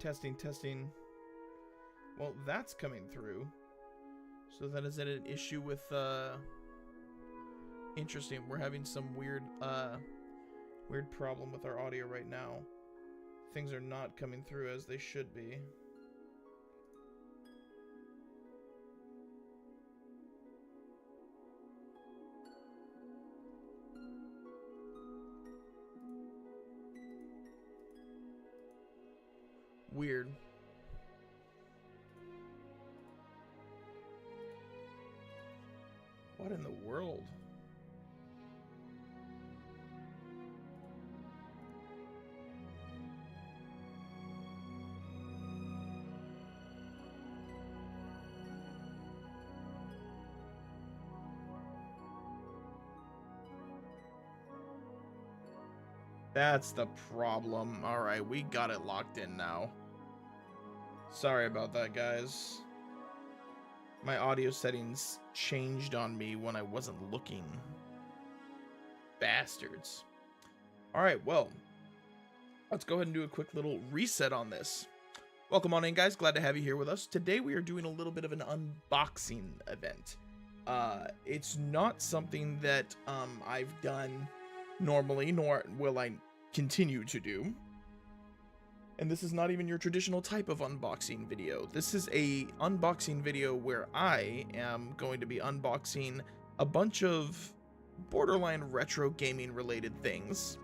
Testing, testing. Well, that's coming through. So that is an issue with, interesting. We're having some weird problem with our audio right now. Things are not coming through as they should be. Weird. What in the world? That's the problem. All right, we got it locked in now. Sorry about that, guys. My audio settings changed on me when I wasn't looking. Bastards. All right, well, let's go ahead and do a quick little reset on this. Welcome on in, guys. Glad to have you here with us. Today we are doing a little bit of an unboxing event. It's not something that I've done normally, nor will I continue to do. And this is not even your traditional type of unboxing video. This is a unboxing video where I am going to be unboxing a bunch of borderline retro gaming related things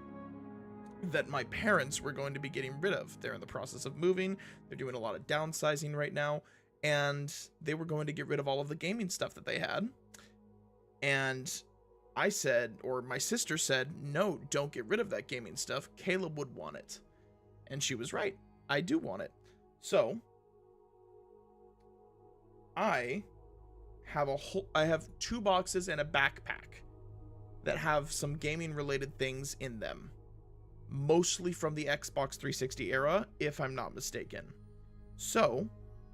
that my parents were going to be getting rid of. They're in the process of moving. They're doing a lot of downsizing right now, and they were going to get rid of all of the gaming stuff that they had. And I said, or my sister said, no, don't get rid of that gaming stuff. Caleb would want it. And she was right. I do want it. So I have 2 boxes and a backpack that have some gaming related things in them. Mostly from the Xbox 360 era, if I'm not mistaken. So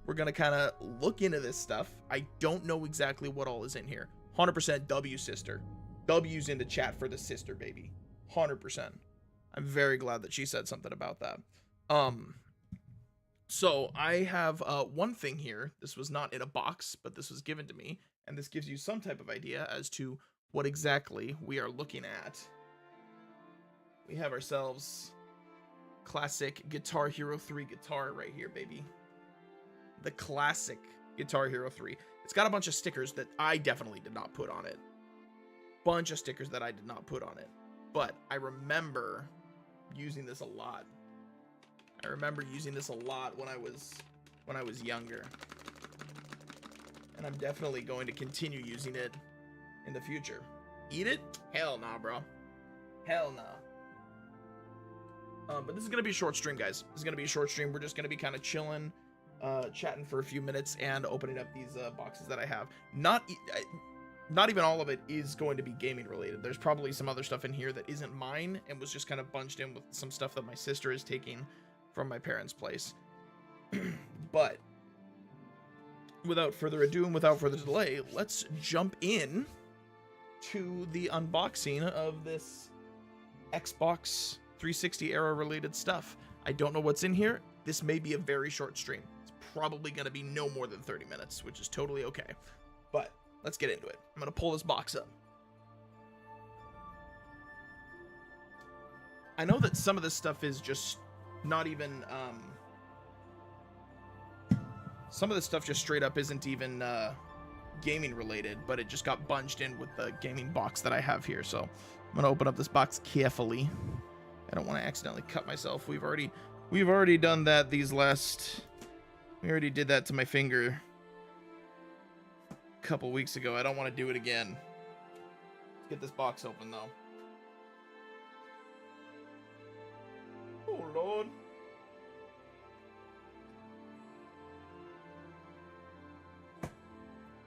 we're going to kind of look into this stuff. I don't know exactly what all is in here. 100% W sister. W's in the chat for the sister, baby. 100%. I'm very glad that she said something about that. So I have one thing here. This was not in a box, but this was given to me, and this gives you some type of idea as to what exactly we are looking at. We have ourselves classic Guitar Hero 3 guitar right here, baby. The classic Guitar Hero 3. It's got a bunch of stickers that I definitely did not put on it. Bunch of stickers that I did not put on it. But I remember using this a lot. I remember using this a lot when I was younger. And I'm definitely going to continue using it in the future. Eat it? Hell nah, bro. Hell nah. But this is going to be a short stream, guys. This is going to be a short stream. We're just going to be kind of chilling, chatting for a few minutes and opening up these boxes that I have. Not even all of it is going to be gaming related. There's probably some other stuff in here that isn't mine and was just kind of bunched in with some stuff that my sister is taking from my parents' place. But without further ado and without further delay, let's jump in to the unboxing of this Xbox 360 era related stuff. I don't know what's in here. This may be a very short stream. It's probably going to be no more than 30 minutes, which is totally okay. But let's get into it. I'm going to pull this box up. I know that some of this stuff is just not even, some of this stuff just straight up isn't even gaming related, but it just got bunched in with the gaming box that I have here. So I'm going to open up this box carefully. I don't want to accidentally cut myself. We've already done that we already did that to my finger a couple weeks ago. I don't want to do it again. Let's get this box open though. Oh Lord.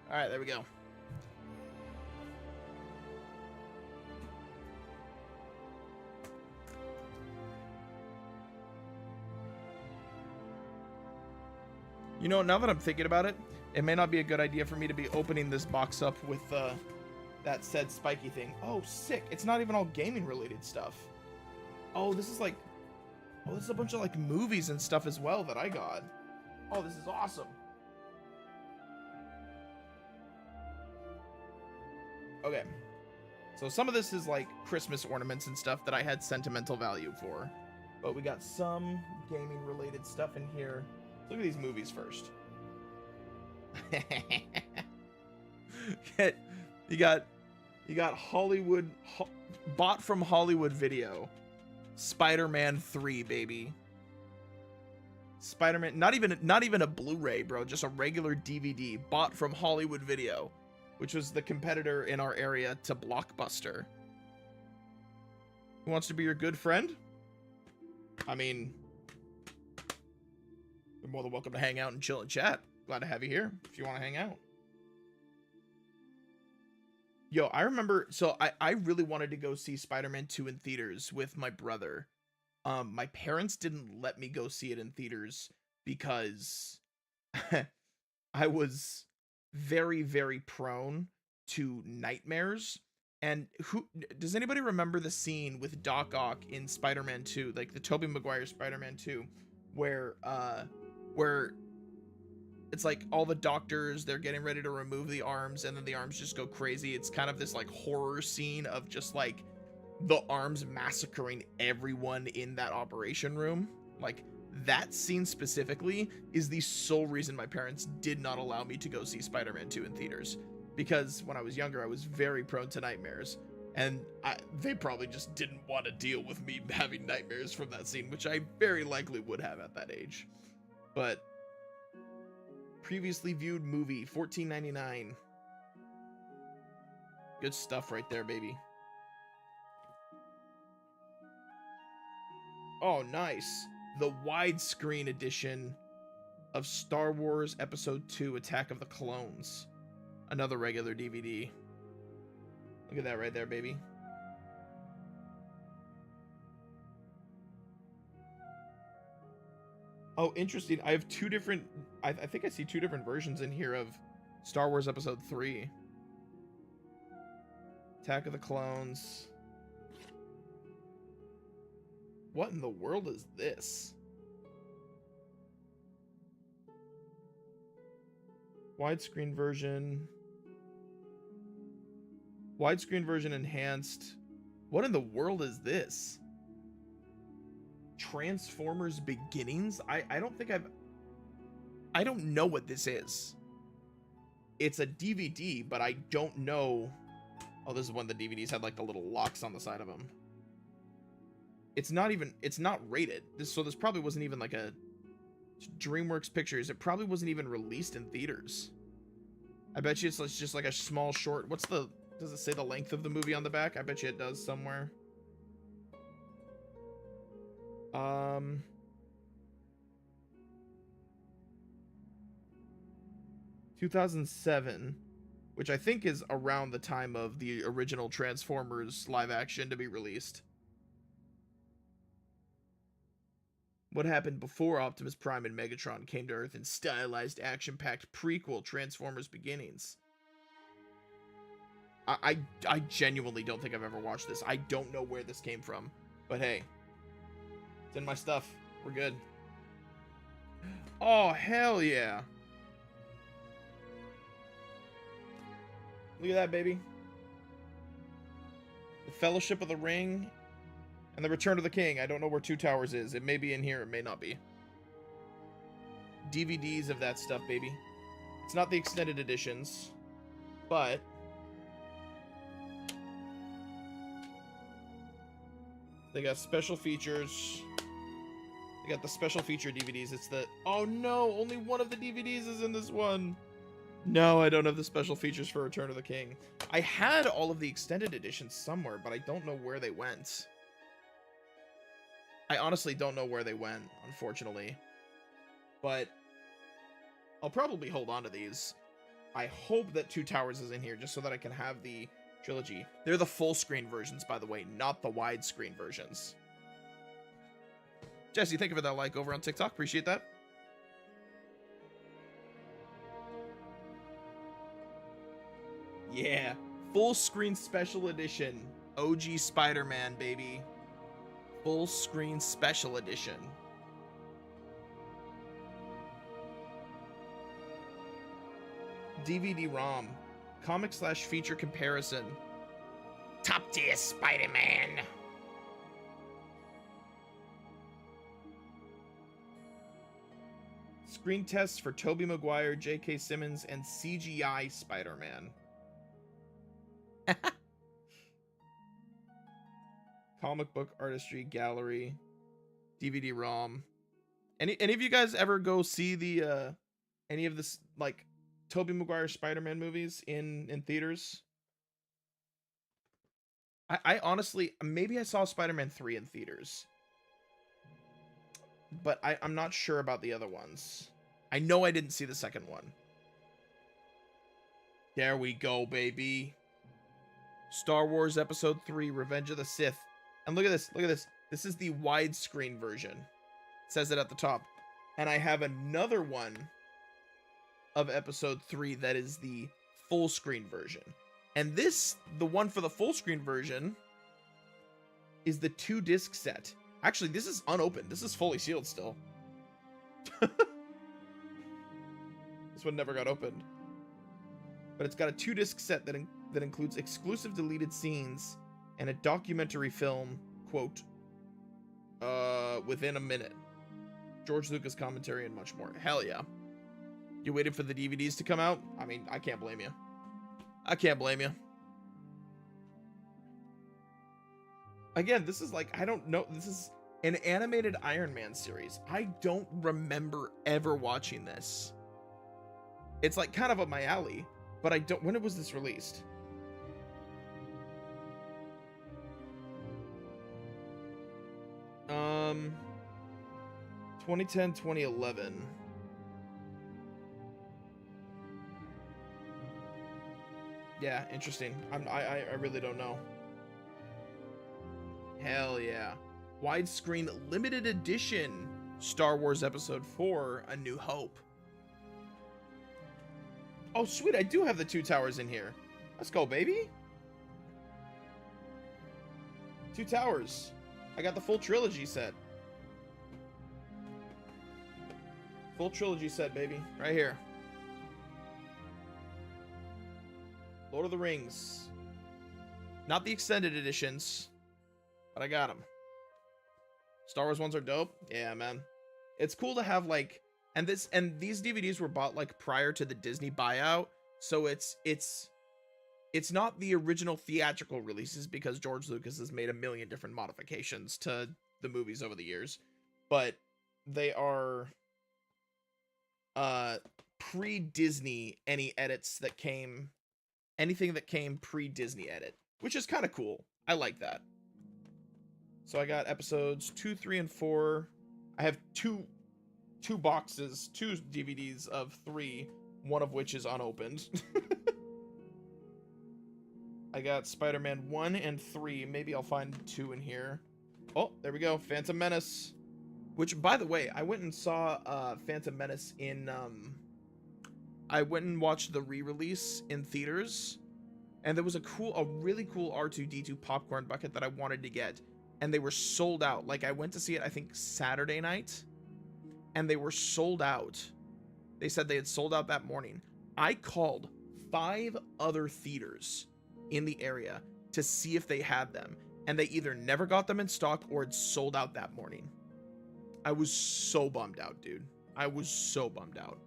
All right, there we go. You know, now that I'm thinking about it, it may not be a good idea for me to be opening this box up with that said spiky thing. Oh, sick. It's not even all gaming related stuff. Oh, this is like... Oh, this is a bunch of like movies and stuff as well that I got. Oh, this is awesome. Okay. So some of this is like Christmas ornaments and stuff that I had sentimental value for. But we got some gaming related stuff in here. Look at these movies first. you got Hollywood bought from Hollywood Video. Spider-Man 3, baby. Spider-Man, not even a Blu-ray, bro, just a regular DVD bought from Hollywood Video, which was the competitor in our area to Blockbuster. Who wants to be your good friend? I mean, you're more than welcome to hang out and chill and chat. Glad to have you here if you want to hang out. Yo, I remember, so I really wanted to go see Spider-Man 2 in theaters with my brother. My parents didn't let me go see it in theaters because I was very, very prone to nightmares. And does anybody remember the scene with Doc Ock in Spider-Man 2, like the Tobey Maguire Spider-Man 2, where it's like all the doctors, they're getting ready to remove the arms and then the arms just go crazy. It's kind of this like horror scene of just like the arms massacring everyone in that operation room. Like that scene specifically is the sole reason my parents did not allow me to go see Spider-Man 2 in theaters. Because when I was younger, I was very prone to nightmares. And they probably just didn't want to deal with me having nightmares from that scene, which I very likely would have at that age. But previously viewed movie, $14.99. Good stuff right there, baby. Oh, nice. The widescreen edition of Star Wars Episode 2, Attack of the Clones. Another regular DVD. Look at that right there, baby. Oh, interesting. I have two different... I think I see two different versions in here of Star Wars Episode 3. Attack of the Clones. What in the world is this? Widescreen version. Widescreen version enhanced. What in the world is this? Transformers Beginnings? I don't think I don't know what this is. It's a DVD, but I don't know. Oh, this is when the DVDs had like the little locks on the side of them. It's not rated. So this probably wasn't even like a DreamWorks Pictures. It probably wasn't even released in theaters. I bet you it's just like a small short. Does it say the length of the movie on the back? I bet you it does somewhere. 2007, which I think is around the time of the original Transformers live action to be released. What happened before Optimus Prime and Megatron came to Earth in stylized, action-packed prequel Transformers Beginnings. I genuinely don't think I've ever watched this. I don't know where this came from. But hey, it's in my stuff. We're good. Oh, hell yeah. Look at that, baby. The Fellowship of the Ring and the Return of the King. I don't know where Two Towers is. It may be in here. It may not be. DVDs of that stuff, baby. It's not the extended editions, but they got special features. They got the special feature DVDs. It's the... Oh no, only one of the DVDs is in this one. No, I don't have the special features for Return of the King. I had all of the extended editions somewhere, but I don't know where they went. I honestly don't know where they went, unfortunately. But I'll probably hold on to these. I hope that Two Towers is in here just so that I can have the trilogy. They're the full screen versions, by the way, not the widescreen versions. Jesse, thank you for that like over on TikTok. Appreciate that. Yeah. Full screen special edition. OG Spider-Man, baby. Full screen special edition. DVD-ROM. Comic/feature comparison. Top tier Spider-Man. Screen tests for Tobey Maguire, J.K. Simmons, and CGI Spider-Man. Comic book artistry gallery. DVD-ROM. Any of you guys ever go see the any of this like Tobey Maguire Spider-Man movies in theaters? I honestly, maybe I saw Spider-Man 3 in theaters, but I'm not sure about the other ones. I know I didn't see the second one. There we go, baby. Star Wars Episode 3, Revenge of the Sith. And look at this, look at this. This is the widescreen version. It says it at the top. And I have another one of Episode 3 that is the full screen version. And this, the one for the full screen version, is the 2-disc set. Actually, this is unopened. This is fully sealed still. This one never got opened. But it's got a 2-disc set that includes exclusive deleted scenes and a documentary film, quote, within a minute. George Lucas commentary and much more. Hell yeah. You waited for the DVDs to come out? I mean, I can't blame you. I can't blame you. Again, this is like, I don't know. This is an animated Iron Man series. I don't remember ever watching this. It's like kind of up my alley, but I don't. When was this released? Um, 2010, 2011. Yeah, interesting. I really don't know. Hell yeah. Widescreen limited edition Star Wars Episode 4, A New Hope. Oh, sweet. I do have the 2 towers in here. Let's go, baby. 2 towers. I got the full trilogy set. Full trilogy set, baby. Right here. Lord of the Rings. Not the extended editions, but I got them. Star Wars ones are dope. Yeah, man. It's cool to have like, and these DVDs were bought like prior to the Disney buyout, so it's not the original theatrical releases because George Lucas has made a million different modifications to the movies over the years, but they are pre-Disney anything that came pre-Disney edit, which is kind of cool. I like that. So I got episodes 2, 3, and 4. I have two boxes, 2 DVDs of 3, one of which is unopened. I got Spider-Man 1 and 3. Maybe I'll find 2 in here. Oh, there we go. Phantom Menace. Which, by the way, I went and saw Phantom Menace in... I went and watched the re-release in theaters. And there was a really cool R2-D2 popcorn bucket that I wanted to get. And they were sold out. Like, I went to see it, I think, Saturday night. And they were sold out. They said they had sold out that morning. I called 5 other theaters in the area to see if they had them. And they either never got them in stock or had sold out that morning. I was so bummed out, dude. I was so bummed out.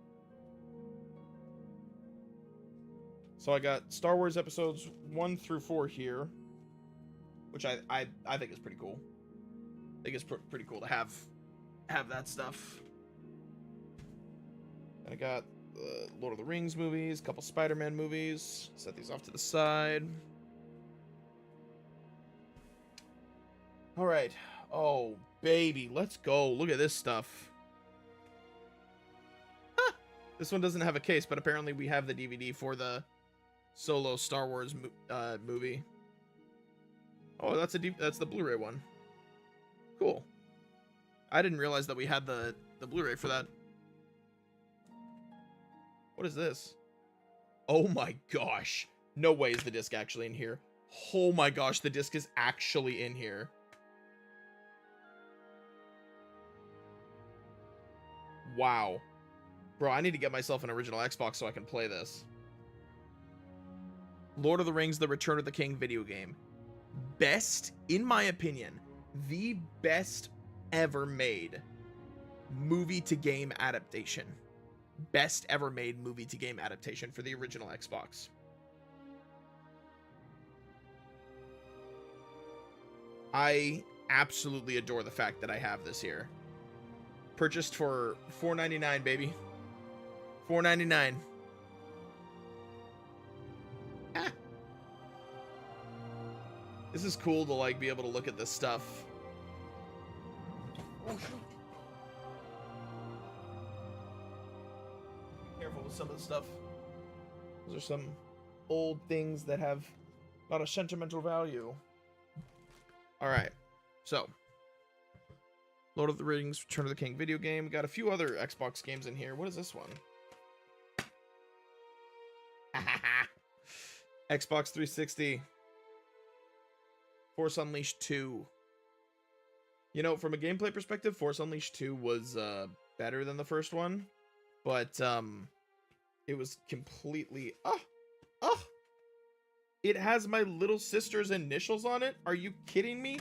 So I got Star Wars episodes 1 through 4 here, which I think is pretty cool. I think it's pretty cool to have that stuff. And I got Lord of the Rings movies, a couple Spider-Man movies. Set these off to the side. All right. Oh, baby, let's go. Look at this stuff. Huh. This one doesn't have a case, but apparently we have the DVD for the Solo Star Wars movie. Oh, that's the Blu-ray one. Cool. I didn't realize that we had the Blu-ray for that. What is this? Oh my gosh. No way is the disc actually in here. Oh my gosh, the disc is actually in here. Wow. Bro, I need to get myself an original Xbox so I can play this. Lord of the Rings, The Return of the King video game. Best, in my opinion, the best ever made movie to game adaptation. Best ever made movie to game adaptation for the original Xbox. I absolutely adore the fact that I have this here. Purchased for $4.99, baby. $4.99. Ah. This is cool to like be able to look at this stuff. Oh, shoot. Be careful with some of the stuff. Those are some old things that have a lot of sentimental value. All right, so Lord of the Rings, Return of the King video game. We got a few other Xbox games in here. What is this one? Xbox 360. Force Unleashed 2. You know, from a gameplay perspective, Force Unleashed 2 was better than the first one, but it was completely it has my little sister's initials on it. Are you kidding me?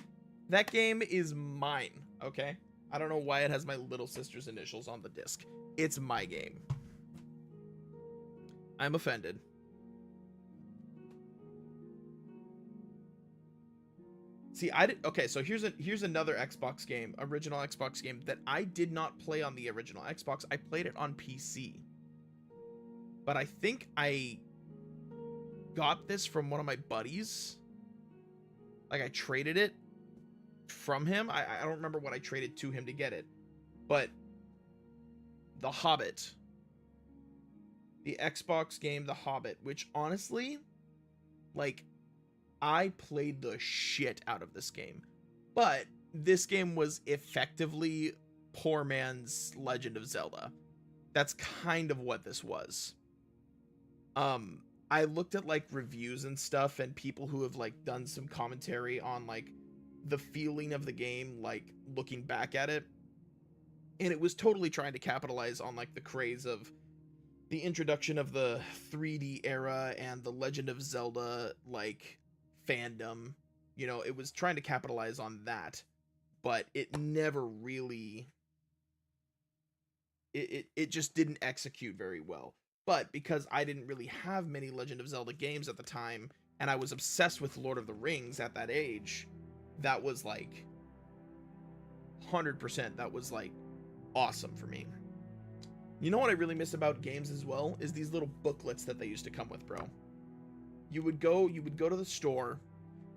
That game is mine, okay? I don't know why it has my little sister's initials on the disc. It's my game. I'm offended. See, okay, so here's another Xbox game, original Xbox game that I did not play on the original Xbox. I played it on PC. But I think I got this from one of my buddies. Like, I traded it from him. I don't remember what I traded to him to get it. But The Hobbit. The Xbox game The Hobbit, which honestly, like, I played the shit out of this game. But this game was effectively poor man's Legend of Zelda. That's kind of what this was. I looked at like reviews and stuff and people who have like done some commentary on like the feeling of the game, like looking back at it. And it was totally trying to capitalize on like the craze of the introduction of the 3D era and the Legend of Zelda like fandom. You know, it was trying to capitalize on that, but it never really it just didn't execute very well. But because I didn't really have many Legend of Zelda games at the time, and I was obsessed with Lord of the Rings at that age, that was like 100%, that was like awesome for me. You know what I really miss about games as well is these little booklets that they used to come with, bro. You would go to the store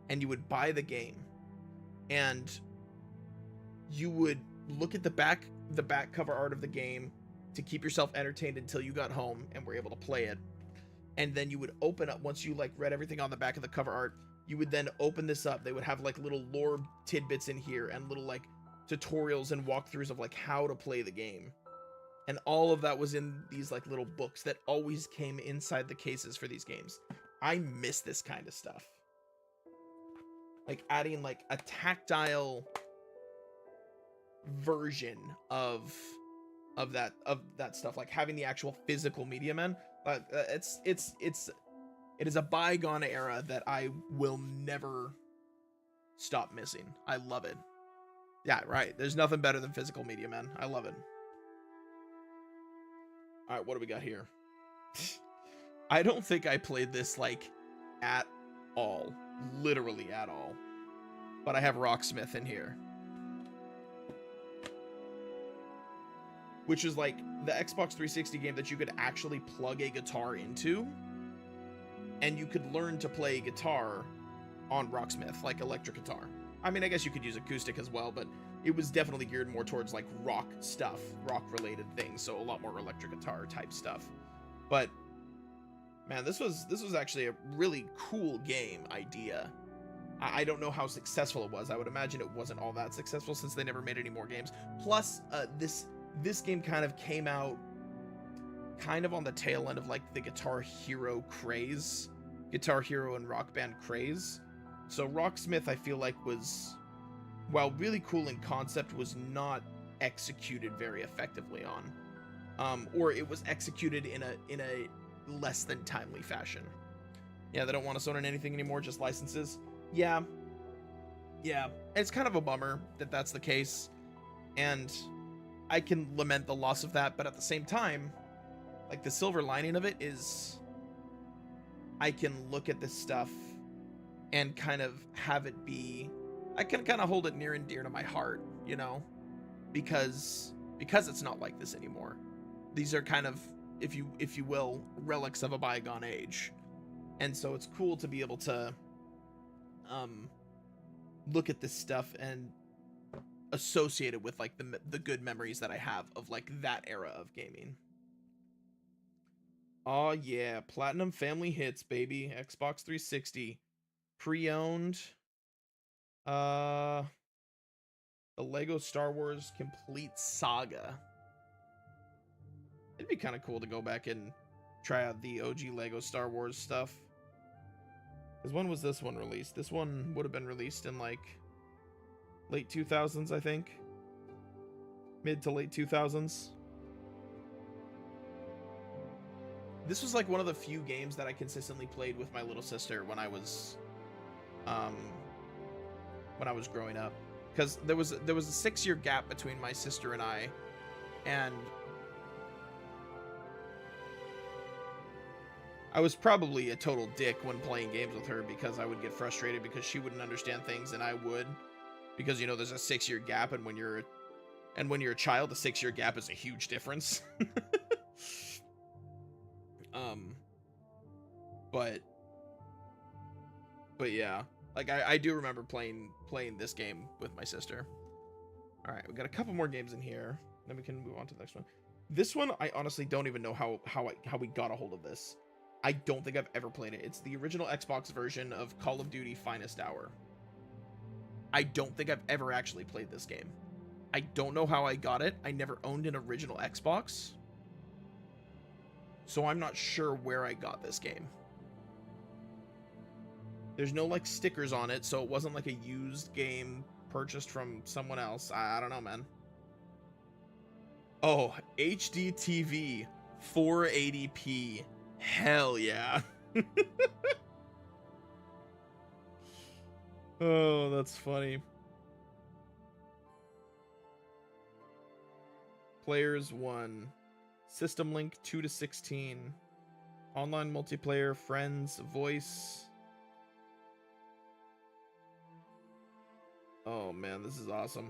and you would buy the game, and you would look at the back cover art of the game to keep yourself entertained until you got home and were able to play it. And then you would open up, once you like read everything on the back of the cover art, you would then open this up. They would have like little lore tidbits in here and little like tutorials and walkthroughs of like how to play the game. And all of that was in these like little books that always came inside the cases for these games. I miss this kind of stuff. Like adding like a tactile version of that stuff, like having the actual physical media, man. It is a bygone era that I will never stop missing. I love it. Yeah, right. There's nothing better than physical media, man. I love it. All right, what do we got here? I don't think I played this like at all, literally at all. But I have Rocksmith in here, which is like the Xbox 360 game that you could actually plug a guitar into, and you could learn to play guitar on Rocksmith, like electric guitar. I mean, I guess you could use acoustic as well, but it was definitely geared more towards like rock stuff, rock related things, so a lot more electric guitar type stuff. But man, this was actually a really cool game idea. I don't know how successful it was. I would imagine it wasn't all that successful since they never made any more games. Plus, this game kind of came out kind of on the tail end of like the Guitar Hero craze, Guitar Hero and Rock Band craze. So Rocksmith, I feel like, was, while really cool in concept, was not executed very effectively on. or it was executed in a less than timely fashion. Yeah, they don't want us owning anything anymore, just licenses. Yeah, it's kind of a bummer that that's the case, and I can lament the loss of that, but at the same time, like, the silver lining of it is I can look at this stuff and kind of have it be, I can kind of hold it near and dear to my heart, you know, because it's not like this anymore. These are kind of, if you will, relics of a bygone age. And so it's cool to be able to look at this stuff and associate it with, like, the good memories that I have of, like, that era of gaming. Oh yeah, Platinum Family Hits, baby. Xbox 360. Pre-owned. The Lego Star Wars Complete Saga. It'd be kind of cool to go back and try out the OG Lego Star Wars stuff. Because when was this one released? This one would have been released in, like, late 2000s, I think. Mid to late 2000s. This was, like, one of the few games that I consistently played with my little sister when I was growing up. Because there was a 6-year gap between my sister and I, and I was probably a total dick when playing games with her because I would get frustrated because she wouldn't understand things and I would, because, you know, there's a 6-year gap, and when you're a child, a 6-year gap is a huge difference. But yeah, like, I do remember playing this game with my sister. All right, we got a couple more games in here, then we can move on to the next one. This one, I honestly don't even know how we got a hold of this. I don't think I've ever played it. It's the original Xbox version of Call of Duty Finest Hour. I don't think I've ever actually played this game. I don't know how I got it. I never owned an original Xbox, so I'm not sure where I got this game. There's no, like, stickers on it, so it wasn't like a used game purchased from someone else. I don't know, man. Oh, HD TV 480p. Hell yeah. Oh, that's funny. Players 1. System link 2 to 16. Online multiplayer, friends, voice. Oh man, this is awesome.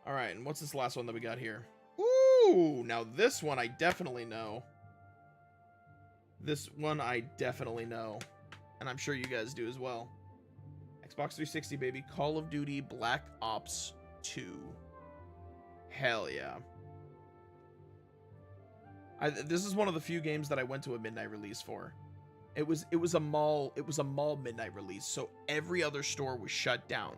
All right, and what's this last one that we got here? Ooh, now this one I definitely know. This one I definitely know, and I'm sure you guys do as well. Xbox 360, baby. Call of Duty Black Ops 2. Hell yeah. This is one of the few games that I went to a midnight release for. It was a mall midnight release, so every other store was shut down.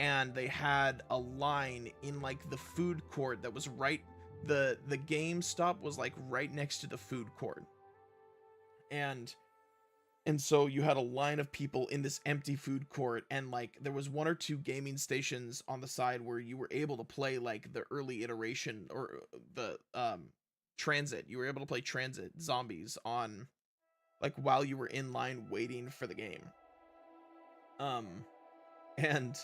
And they had a line in, like, the food court that was right, the GameStop was, like, right next to the food court. And so you had a line of people in this empty food court, and, like, there was 1 or 2 gaming stations on the side where you were able to play, like, the early iteration, or the Transit. You were able to play Transit Zombies on, like, while you were in line waiting for the game. And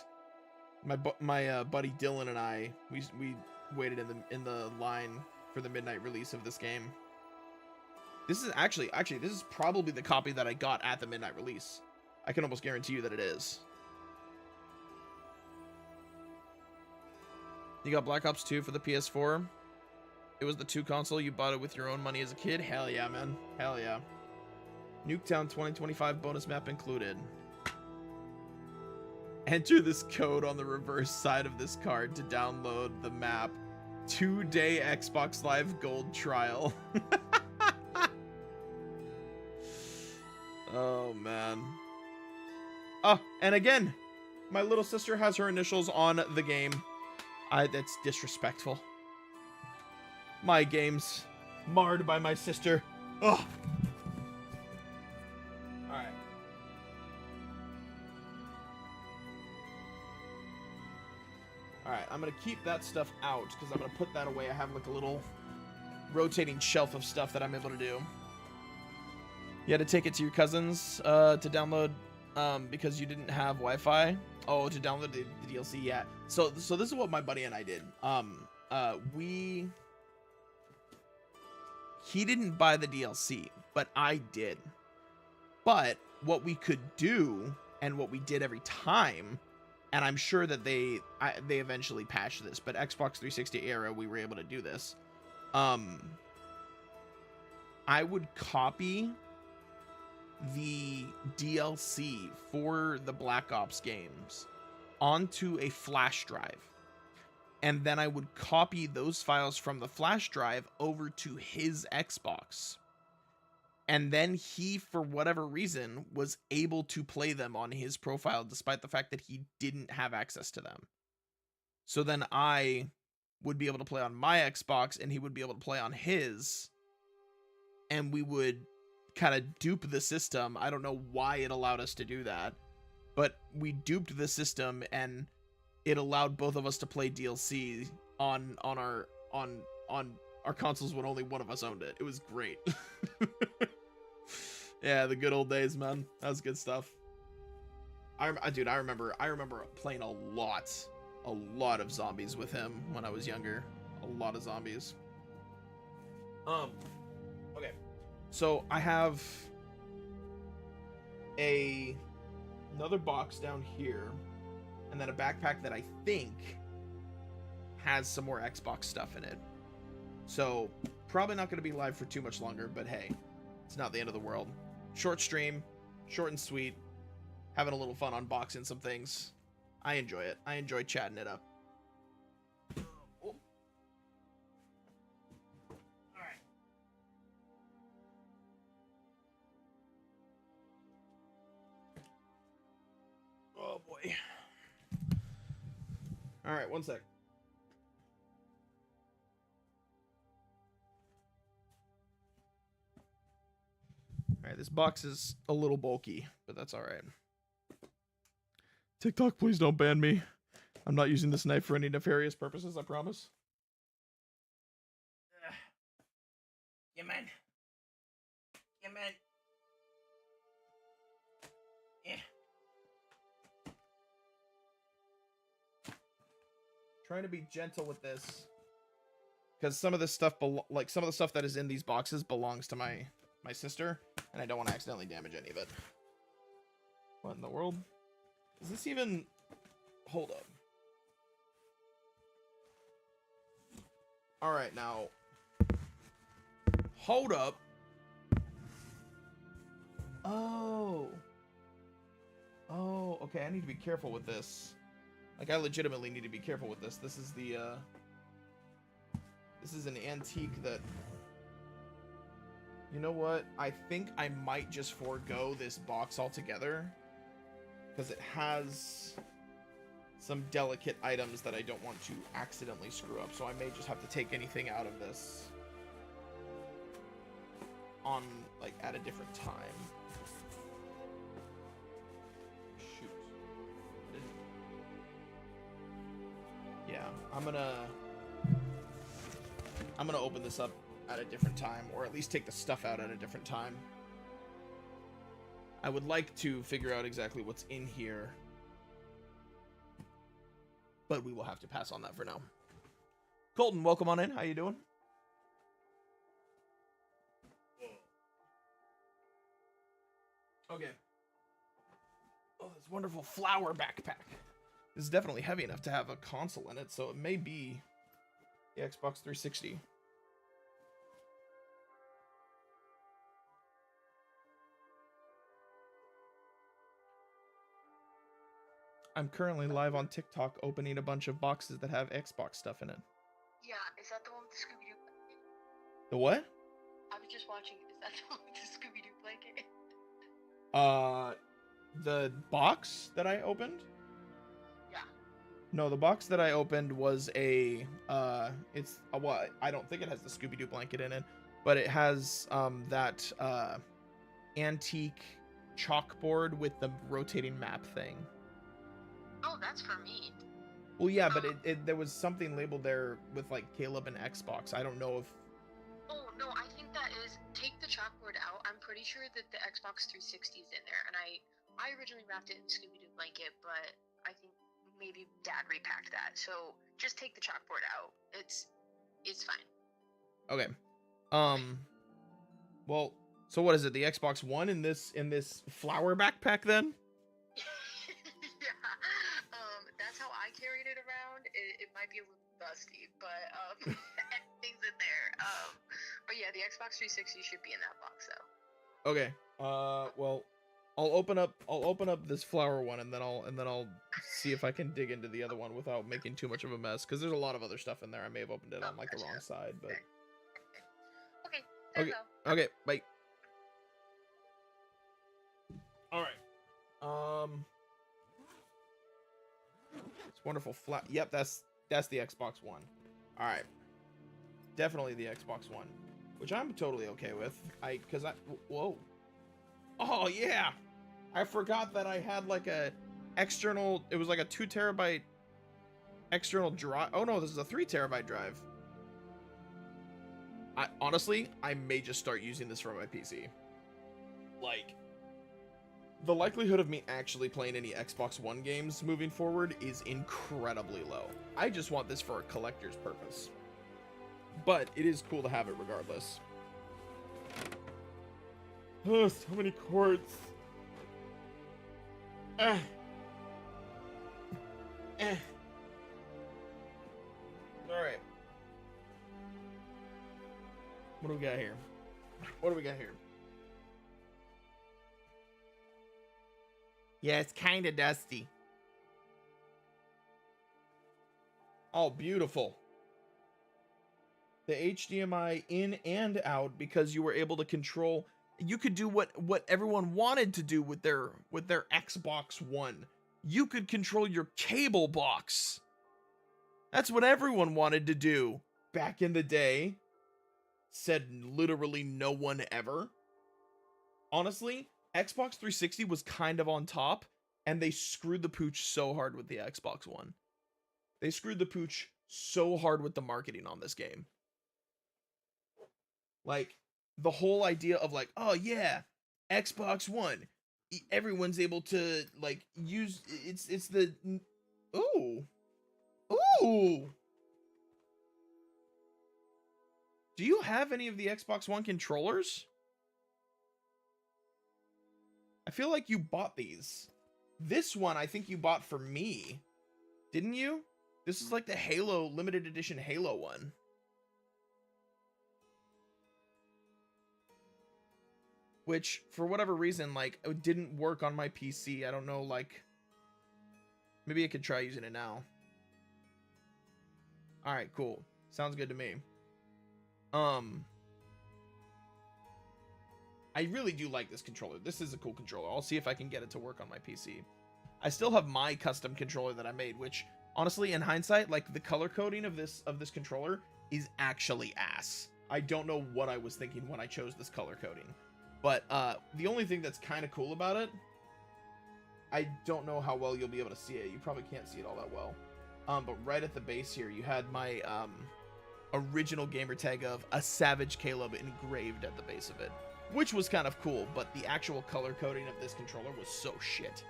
my buddy Dylan and I, we waited in the line for the midnight release of this game. This is actually this is probably the copy that I got at the midnight release. I can almost guarantee you that it is. You got Black Ops 2 for the PS4. It was the 2 console. You bought it with your own money as a kid. Hell yeah, man. Hell yeah. Nuketown 2025 bonus map included. Enter this code on the reverse side of this card to download the map. 2-day Xbox Live Gold trial. Oh, man. Oh, and again, my little sister has her initials on the game. That's disrespectful. My game's marred by my sister. Oh. gonna keep that stuff out because I'm gonna put that away. I have like a little rotating shelf of stuff that I'm able to do. You had to take it to your cousin's to download because you didn't have Wi-Fi. Oh, to download the DLC, yeah. So this is what my buddy and I did. He didn't buy the DLC, but I did. But what we could do, and what we did every time, and I'm sure that they eventually patched this, but Xbox 360 era, we were able to do this. I would copy the DLC for the Black Ops games onto a flash drive. And then I would copy those files from the flash drive over to his Xbox. And then he, for whatever reason, was able to play them on his profile, despite the fact that he didn't have access to them. So then I would be able to play on my Xbox, and he would be able to play on his. And we would kind of dupe the system. I don't know why it allowed us to do that, but we duped the system, and it allowed both of us to play DLC on our consoles when only one of us owned it. It was great. Yeah, the good old days, man. That was good stuff. Dude, I remember playing a lot of zombies with him when I was younger. A lot of zombies. Okay. So I have another box down here, and then a backpack that I think has some more Xbox stuff in it. So probably not going to be live for too much longer, but hey, it's not the end of the world. Short stream, short and sweet, having a little fun unboxing some things. I enjoy it. I enjoy chatting it up. Oh. All right. Oh boy. All right, one sec. All right, this box is a little bulky, but that's all right. TikTok, please don't ban me. I'm not using this knife for any nefarious purposes, I promise. Yeah, man. Yeah, man. Yeah. Trying to be gentle with this, because some of this stuff, like some of the stuff that is in these boxes, belongs to my sister, and I don't want to accidentally damage any of it. What in the world? Is this even... Hold up. Alright, now... Hold up. Oh. Oh, okay, I need to be careful with this. Like, I legitimately need to be careful with this. This is the, This is an antique that... You know what? I think I might just forego this box altogether, because it has some delicate items that I don't want to accidentally screw up. So I may just have to take anything out of this on, like, at a different time. Shoot. Yeah, I'm gonna open this up at a different time, or at least take the stuff out at a different time. I would like to figure out exactly what's in here, but we will have to pass on that for now. Colton, welcome on in. How you doing? Okay. Oh, this wonderful flower backpack. This is definitely heavy enough to have a console in it, so it may be the Xbox 360. I'm currently live on TikTok opening a bunch of boxes that have Xbox stuff in it. Yeah, is that the one with the Scooby-Doo blanket? The what? I was just watching. Is that the one with the Scooby-Doo blanket? The box that I opened? Yeah. No, the box that I opened was a, well, I don't think it has the Scooby-Doo blanket in it, but it has, that, antique chalkboard with the rotating map thing. Oh, that's for me. Well, yeah, but there was something labeled there with like Caleb and Xbox. I don't know if. Oh no, I think that is take the chalkboard out. I'm pretty sure that the Xbox 360 is in there, and I originally wrapped it in Scooby Doo blanket, but I think maybe Dad repacked that. So just take the chalkboard out. It's fine. Okay. Well, so what is it? The Xbox One in this flower backpack then? Yeah. That's how I carried it around. It might be a little dusty, but everything's in there. But yeah, the Xbox 360 should be in that box though. Okay. Well, I'll open up this flower one and then I'll see if I can dig into the other one without making too much of a mess, because there's a lot of other stuff in there. I may have opened it on like the wrong side, but Okay. okay, bye. All right. It's wonderful flat. Yep, that's the Xbox One. All right. Definitely the Xbox One, which I'm totally okay with. Whoa. Oh yeah. I forgot that I had like a external, it was like a 2 terabyte external drive. Oh no, this is a 3 terabyte drive. Honestly, I may just start using this for my PC. Like, the likelihood of me actually playing any Xbox One games moving forward is incredibly low. I just want this for a collector's purpose. But it is cool to have it regardless. Oh, so many cords. All right. What do we got here? What do we got here? Yeah, it's kind of dusty. Oh, beautiful. The HDMI in and out, because you were able to control. You could do what everyone wanted to do with their Xbox One. You could control your cable box. That's what everyone wanted to do back in the day. Said literally no one ever. Honestly, Xbox 360 was kind of on top, and they screwed the pooch so hard with the Xbox One. They screwed the pooch so hard with the marketing on this game. Like, the whole idea of like, oh yeah, Xbox One, everyone's able to like use it's the ooh. Do you have any of the Xbox One controllers? I feel like you bought these. This one I think you bought for me. Didn't you? This is like the Halo limited edition Halo one. Which, for whatever reason, like, it didn't work on my PC. I don't know, like, maybe I could try using it now. Alright, cool. Sounds good to me. I really do like this controller. This is a cool controller. I'll see if I can get it to work on my PC. I still have my custom controller that I made, which, honestly, in hindsight, like, the color coding of this controller is actually ass. I don't know what I was thinking when I chose this color coding. But the only thing that's kind of cool about it, I don't know how well you'll be able to see it. You probably can't see it all that well. But right at the base here, you had my original gamer tag of a Savage Caleb engraved at the base of it, which was kind of cool. But the actual color coding of this controller was so shit.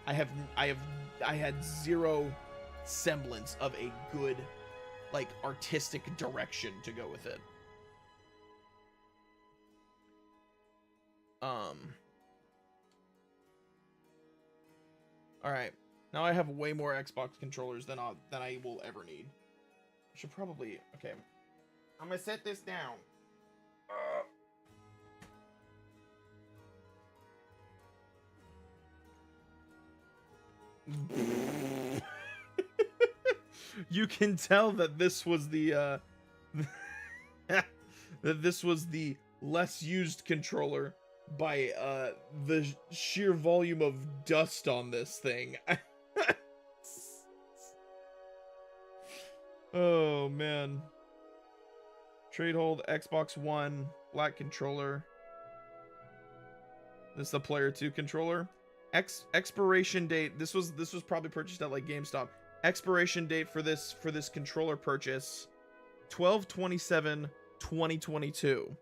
I had zero semblance of a good, like, artistic direction to go with it. All right. Now I have way more Xbox controllers than I will ever need. I should probably, okay. I'm gonna set this down. You can tell that this was the that this was the less used controller by the sheer volume of dust on this thing. Oh man. Trade hold, Xbox One, black controller. This is the player 2 controller. Expiration date. This was probably purchased at like GameStop. Expiration date for this controller purchase 12/27/2022.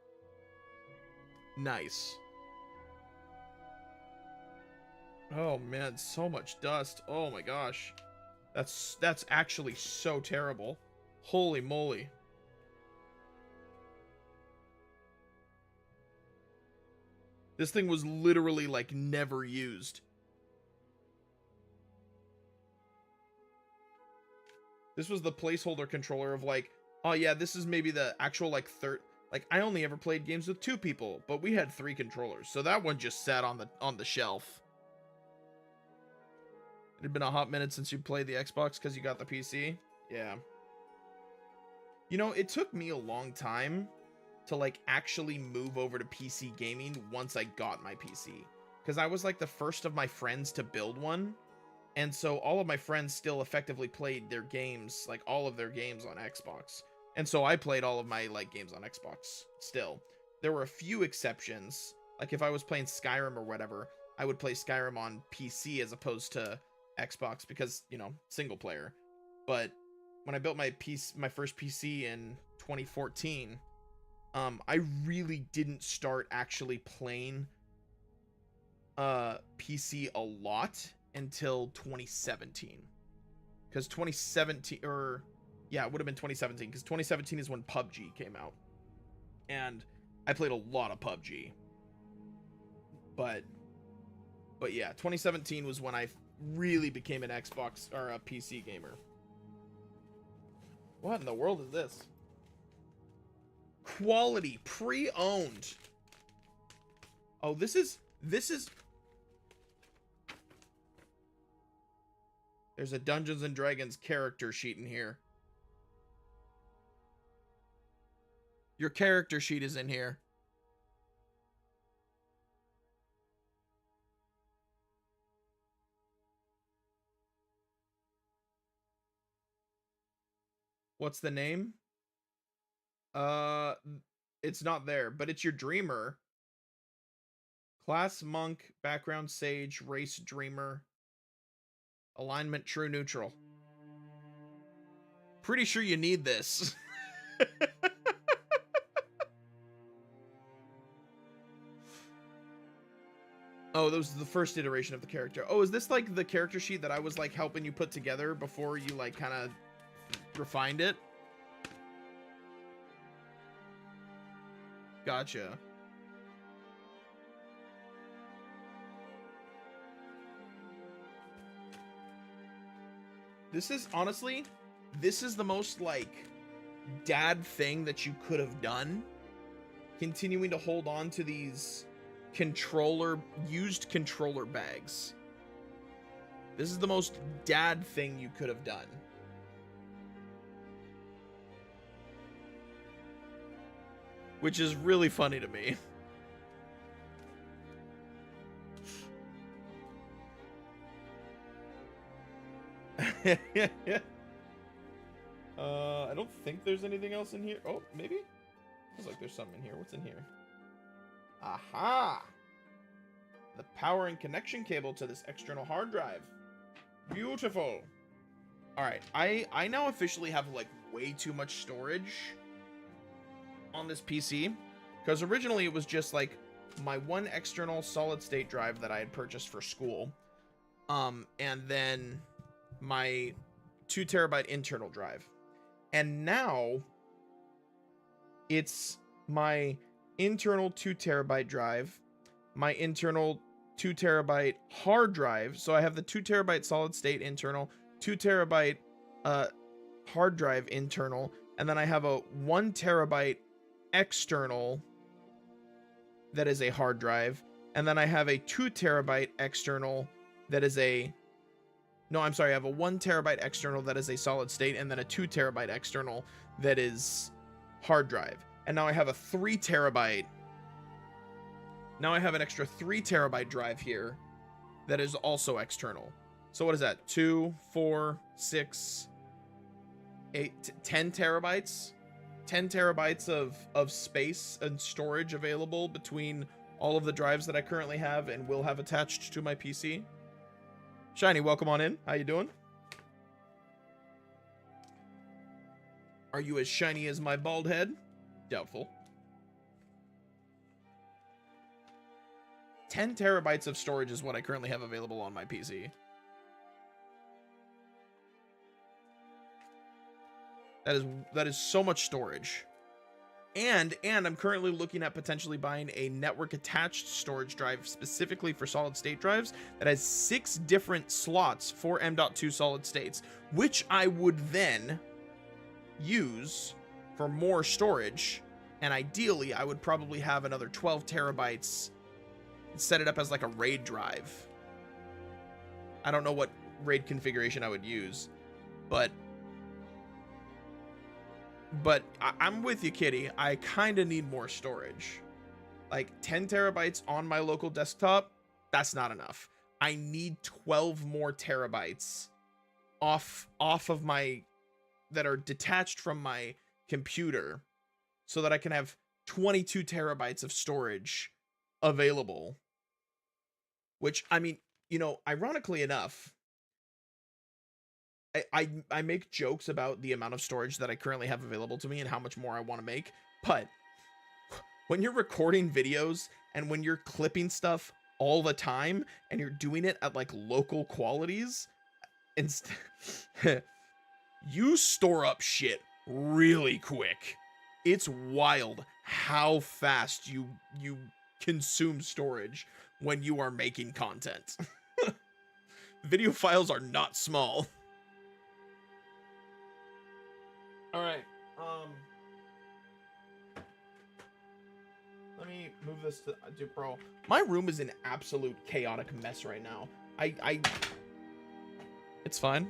Nice. Oh man, so much dust. Oh my gosh. That's actually so terrible. Holy moly. This thing was literally like never used. This was the placeholder controller of like, oh yeah, this is maybe the actual like third. Like I only ever played games with 2 people, but we had 3 controllers, so that one just sat on the shelf. It had been a hot minute since you played the Xbox because you got the PC. Yeah. You know, it took me a long time to like actually move over to PC gaming once I got my PC, because I was like the first of my friends to build one. And so all of my friends still effectively played their games, like all of their games on Xbox. And so I played all of my like games on Xbox still. There were a few exceptions. Like if I was playing Skyrim or whatever, I would play Skyrim on PC as opposed to Xbox because, you know, single player. But when I built my first PC in 2014, I really didn't start actually playing PC a lot until 2017, because 2017, or yeah, it would have been 2017, because 2017 is when PUBG came out, and I played a lot of PUBG. But yeah, 2017 was when I really became an Xbox or a PC gamer. What in the world is this? Quality pre-owned. Oh, this is there's a Dungeons and Dragons character sheet in here. Your character sheet is in here. What's the name? It's not there, but it's your dreamer. Class monk, background sage, race dreamer. Alignment true neutral. Pretty sure you need this. Oh, that was the first iteration of the character. Oh, is this like the character sheet that I was like helping you put together before you like kind of refined it? Gotcha. This is honestly, this is the most like dad thing that you could have done. Continuing to hold on to these used controller bags. This is the most dad thing you could have done. Which is really funny to me. I don't think there's anything else in here. Oh, maybe? Feels like there's something in here. What's in here? Aha! The power and connection cable to this external hard drive. Beautiful. Alright, I now officially have like way too much storage on this PC. Because originally it was just like my one external solid state drive that I had purchased for school. And then my 2 terabyte internal drive. And now it's my internal 2 terabyte drive, my internal 2 terabyte hard drive. So I have the 2 terabyte solid state internal, 2 terabyte hard drive internal, and then I have a 1 terabyte external that is a hard drive, and then I have a 2 terabyte external that is a I have a 1 terabyte external that is a solid state, and then a 2 terabyte external that is hard drive. And now I have a 3 terabyte. Now I have an extra 3 terabyte drive here that is also external. So what is that? 2, 4, 6, 8, 10 terabytes? 10 terabytes of space and storage available between all of the drives that I currently have and will have attached to my PC. Shiny, welcome on in. How you doing? Are you as shiny as my bald head? Doubtful. 10 terabytes of storage is what I currently have available on my PC. That is so much storage. And I'm currently looking at potentially buying a network attached storage drive specifically for solid state drives that has 6 different slots for M.2 solid states, which I would then use for more storage. And ideally, I would probably have another 12 terabytes, set it up as like a RAID drive. I don't know what RAID configuration I would use, but I'm with you, Kitty. I kind of need more storage. Like 10 terabytes on my local desktop, that's not enough. I need 12 more terabytes off of my, that are detached from my computer, so that I can have 22 terabytes of storage available. Which, I mean, you know, ironically enough, I make jokes about the amount of storage that I currently have available to me and how much more I want to make, but when you're recording videos and when you're clipping stuff all the time and you're doing it at like local qualities, you store up shit really quick. It's wild how fast you consume storage when you are making content. Video files are not small. All right. Let me move this to bro. My room is an absolute chaotic mess right now. It's fine.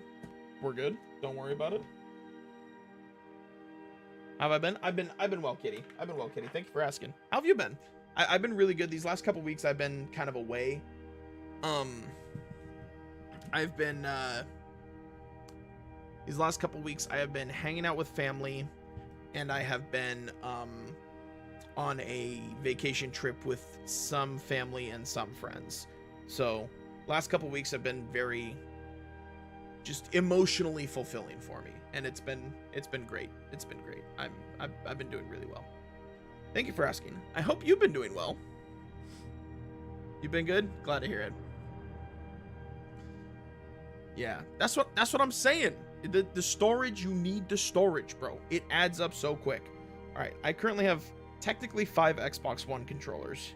We're good. Don't worry about it. How have I been? I've been well, Kitty. I've been well, Kitty. Thank you for asking. How have you been? I've been really good. These last couple weeks I've been kind of away. I've been these last couple weeks I have been hanging out with family, and I have been on a vacation trip with some family and some friends. So last couple weeks have been very just emotionally fulfilling for me, and it's been great. It's been great. I've been doing really well. Thank you for asking. I hope you've been doing well. You've been good? Glad to hear it. Yeah, that's what I'm saying. The storage, you need the storage, bro. It adds up so quick. All right, I currently have technically 5 Xbox One controllers.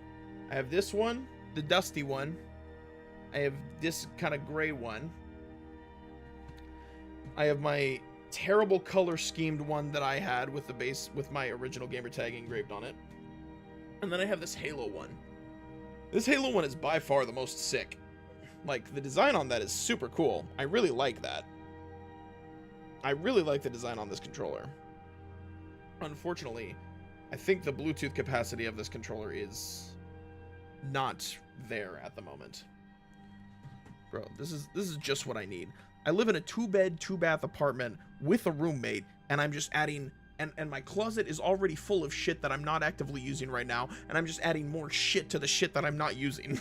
I have this one, the dusty one. I have this kind of gray one. I have my terrible color schemed one that I had with the base, with my original gamer tag engraved on it. And then I have this Halo one. This Halo one is by far the most sick. Like, the design on that is super cool. I really like that. I really like the design on this controller. Unfortunately, I think the Bluetooth capacity of this controller is not there at the moment. Bro, this is just what I need. I live in a 2-bed, 2-bath apartment with a roommate, and I'm just adding, and my closet is already full of shit that I'm not actively using right now, and I'm just adding more shit to the shit that I'm not using.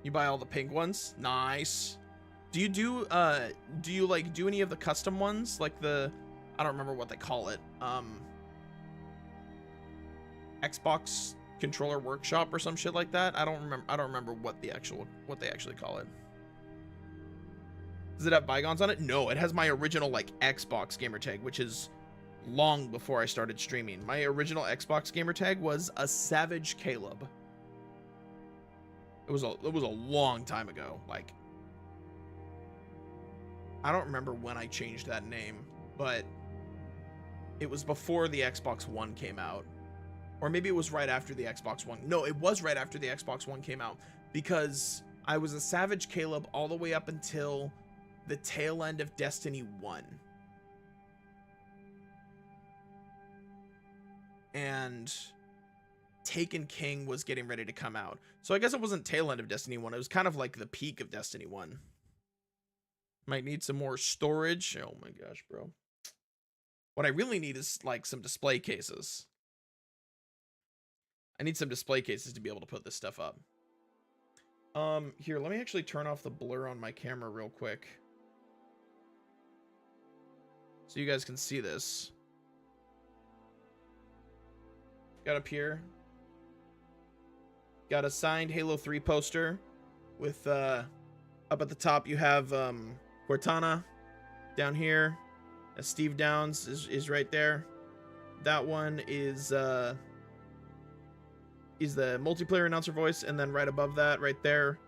You buy all the pink ones? Nice. Do you like do any of the custom ones? Like the, I don't remember what they call it. Xbox controller workshop or some shit like that. I don't remember what they actually call it. Does it have Bygones on it? No, it has my original like Xbox gamer tag, which is long before I started streaming. My original Xbox gamer tag was a Savage Caleb. It was a long time ago. Like, I don't remember when I changed that name, but it was before the Xbox One came out. Or maybe it was right after the Xbox One. No, it was right after the Xbox One came out, because I was a Savage Caleb all the way up until the tail end of Destiny 1. And Taken King was getting ready to come out. So I guess it wasn't tail end of Destiny 1. It was kind of like the peak of Destiny 1. Might need some more storage. Oh my gosh, bro. What I really need is like some display cases. I need some display cases to be able to put this stuff up. Here, let me actually turn off the blur on my camera real quick. so you guys can see this. Got up here. Got a signed Halo 3 poster with up at the top you have Cortana. Down here, Steve Downs is right there. That one is the multiplayer announcer voice, and then right above that, right there,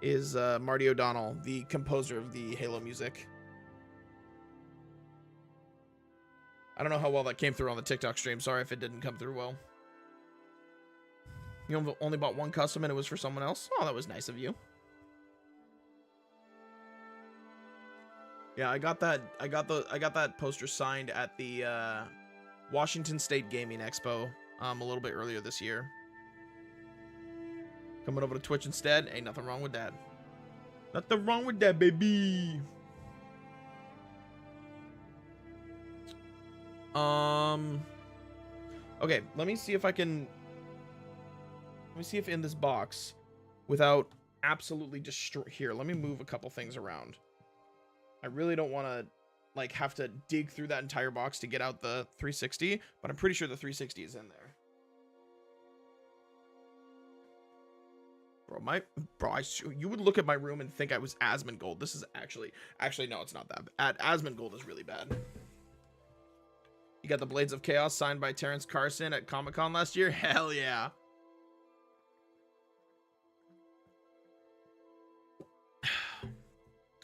is Marty O'Donnell, the composer of the Halo music. I don't know how well that came through on the TikTok stream. Sorry if it didn't come through well. You only bought one custom and it was for someone else? Oh, that was nice of you. Yeah, I got that poster signed at the Washington State Gaming Expo a little bit earlier this year. Coming over to Twitch instead, ain't nothing wrong with that. Nothing wrong with that, baby. Okay, let me see if in this box, without absolutely destroy, here, let me move a couple things around. I really don't want to like have to dig through that entire box to get out the 360, but I'm pretty sure the 360 is in there. Bro, you would look at my room and think I was Asmongold. This is actually no, it's not that bad. Asmongold is really bad. You got the Blades of Chaos signed by Terrence Carson at Comic-Con last year? Hell yeah.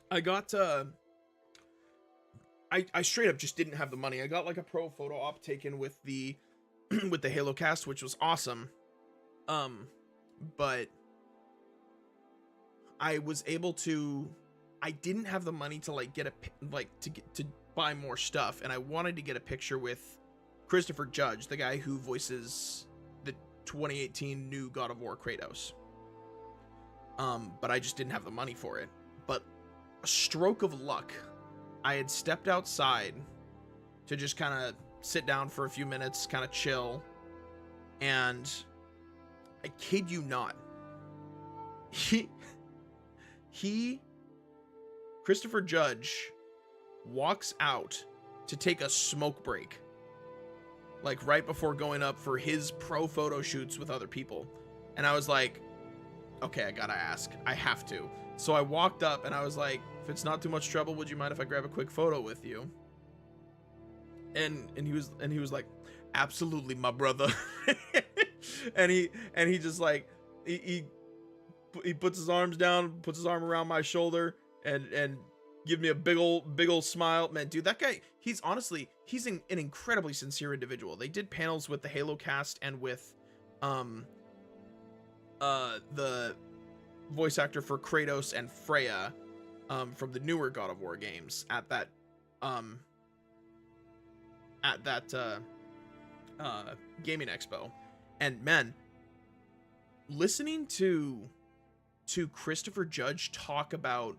I got I straight up just didn't have the money. I got like a pro photo op taken with the with the Halo cast, which was awesome. But I was able to, I didn't have the money to like get to buy more stuff, and I wanted to get a picture with Christopher Judge, the guy who voices the 2018 new God of War Kratos. But I just didn't have the money for it. But a stroke of luck, I had stepped outside to just kind of sit down for a few minutes, kind of chill, and I kid you not, Christopher Judge walks out to take a smoke break, like right before going up for his pro photo shoots with other people. And I was like, okay, I gotta ask, I have to. So I walked up and I was like, if it's not too much trouble, would you mind if I grab a quick photo with you? And he was like, absolutely, my brother. and he just like he puts his arms down, puts his arm around my shoulder, and give me a big old smile. Man, dude, that guy, he's an incredibly sincere individual. They did panels with the Halo cast and with the voice actor for Kratos and Freya from the newer God of War games at that gaming expo. And man, listening to Christopher Judge talk about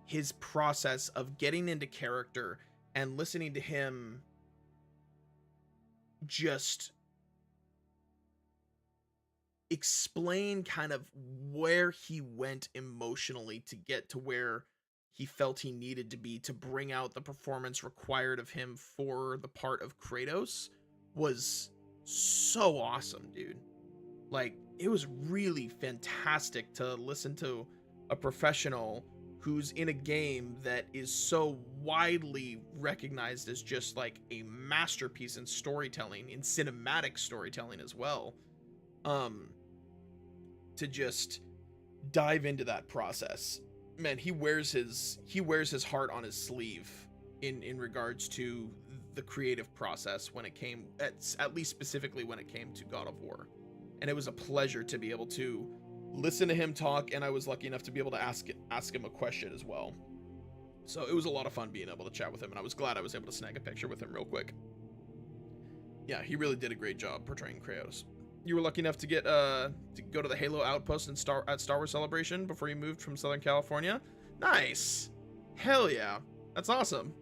his process of getting into character and listening to him just explain kind of where he went emotionally to get to where he felt he needed to be to bring out the performance required of him for the part of Kratos was so awesome, dude. Like, it was really fantastic to listen to a professional who's in a game that is so widely recognized as just like a masterpiece in storytelling, in cinematic storytelling as well, to just dive into that process. Man, he wears his heart on his sleeve in regards to the creative process when it came, at least specifically when it came to God of War. And it was a pleasure to be able to listen to him talk, and I was lucky enough to be able to ask him a question as well. So it was a lot of fun being able to chat with him, and I was glad I was able to snag a picture with him real quick. Yeah, he really did a great job portraying Kratos. You were lucky enough to get to go to the Halo Outpost at Star Wars Celebration before you moved from Southern California. Nice. Hell yeah. That's awesome.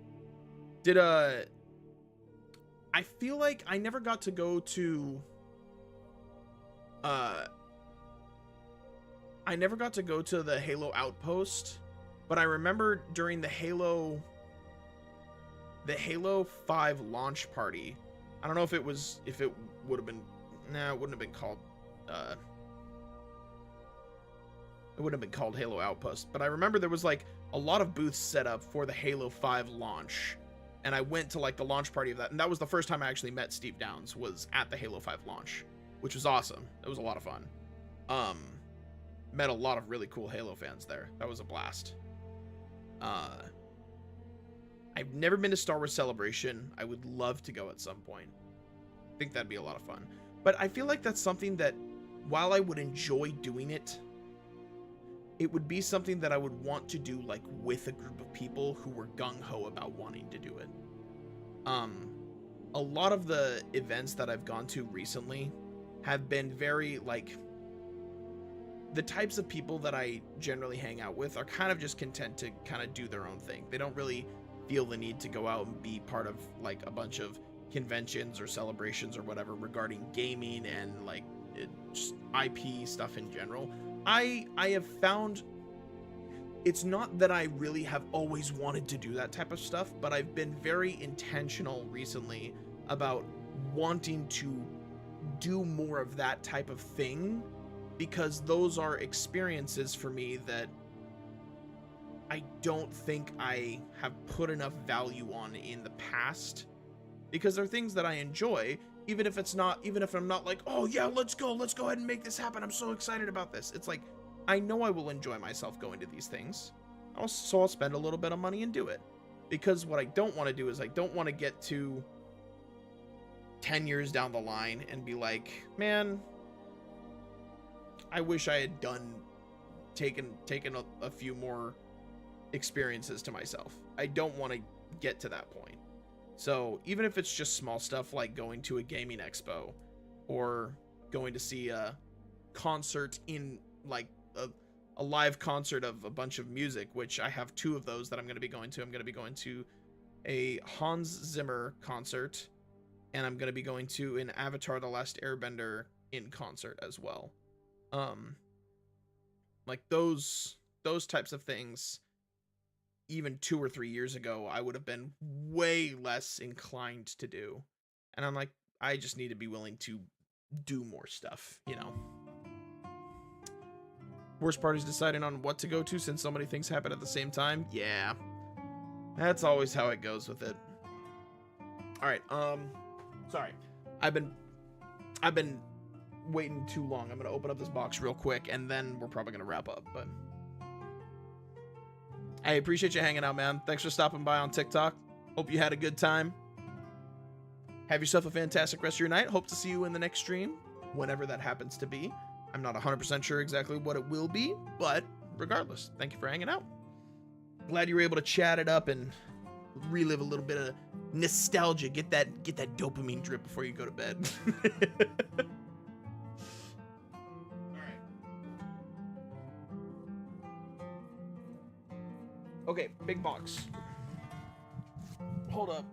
Did I feel like I never got to go to the Halo Outpost, but I remember during the Halo the Halo 5 launch party. I don't know if it would have been, nah, it wouldn't have been called, it wouldn't have been called Halo Outpost, but I remember there was like a lot of booths set up for the Halo 5 launch, and I went to like the launch party of that, and that was the first time I actually met Steve Downs, was at the Halo 5 launch, which was awesome. It was a lot of fun. Met a lot of really cool Halo fans there. That was a blast. I've never been to Star Wars Celebration. I would love to go at some point. I think that'd be a lot of fun. But I feel like that's something that, while I would enjoy doing it, it would be something that I would want to do like with a group of people who were gung-ho about wanting to do it. A lot of the events that I've gone to recently have been very like, the types of people that I generally hang out with are kind of just content to kind of do their own thing. They don't really feel the need to go out and be part of like a bunch of conventions or celebrations or whatever regarding gaming and like just IP stuff in general. I have found it's not that I really have always wanted to do that type of stuff, but I've been very intentional recently about wanting to do more of that type of thing, because those are experiences for me that I don't think I have put enough value on in the past, because they're things that I enjoy, even if I'm not like, oh yeah, let's go ahead and make this happen, I'm so excited about this. It's like, I know I will enjoy myself going to these things, so I'll spend a little bit of money and do it. Because what I don't want to do is I don't want to get to 10 years down the line and be like, man, I wish I had taken a few more experiences to myself. I don't want to get to that point. So even if it's just small stuff like going to a gaming expo or going to see a concert in like a live concert of a bunch of music, which I have 2 of those that I'm going to be going to. I'm going to be going to a Hans Zimmer concert, and I'm going to be going to an Avatar: The Last Airbender in concert as well. Like those types of things, even 2 or 3 years ago, I would have been way less inclined to do. And I'm like, I just need to be willing to do more stuff, you know? Worst part is deciding on what to go to since so many things happen at the same time. Yeah, that's always how it goes with it. All right, sorry. I've been waiting too long. I'm gonna open up this box real quick and then we're probably gonna wrap up, but I appreciate you hanging out, man. Thanks for stopping by on TikTok. Hope you had a good time. Have yourself a fantastic rest of your night. Hope to see you in the next stream, whenever that happens to be. I'm not 100% sure exactly what it will be, but regardless, thank you for hanging out. Glad you were able to chat it up and relive a little bit of nostalgia. Get that dopamine drip before you go to bed. Okay, big box. Hold up.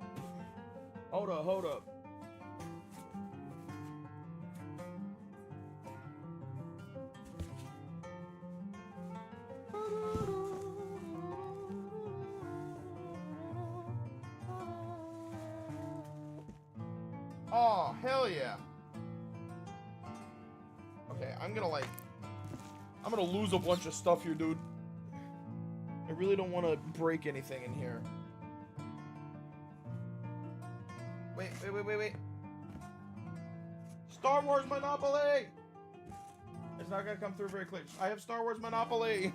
Oh, hell yeah. Okay, I'm gonna lose a bunch of stuff here, dude. I really don't want to break anything in here. Wait. Star Wars Monopoly! It's not gonna come through very clear. I have Star Wars Monopoly!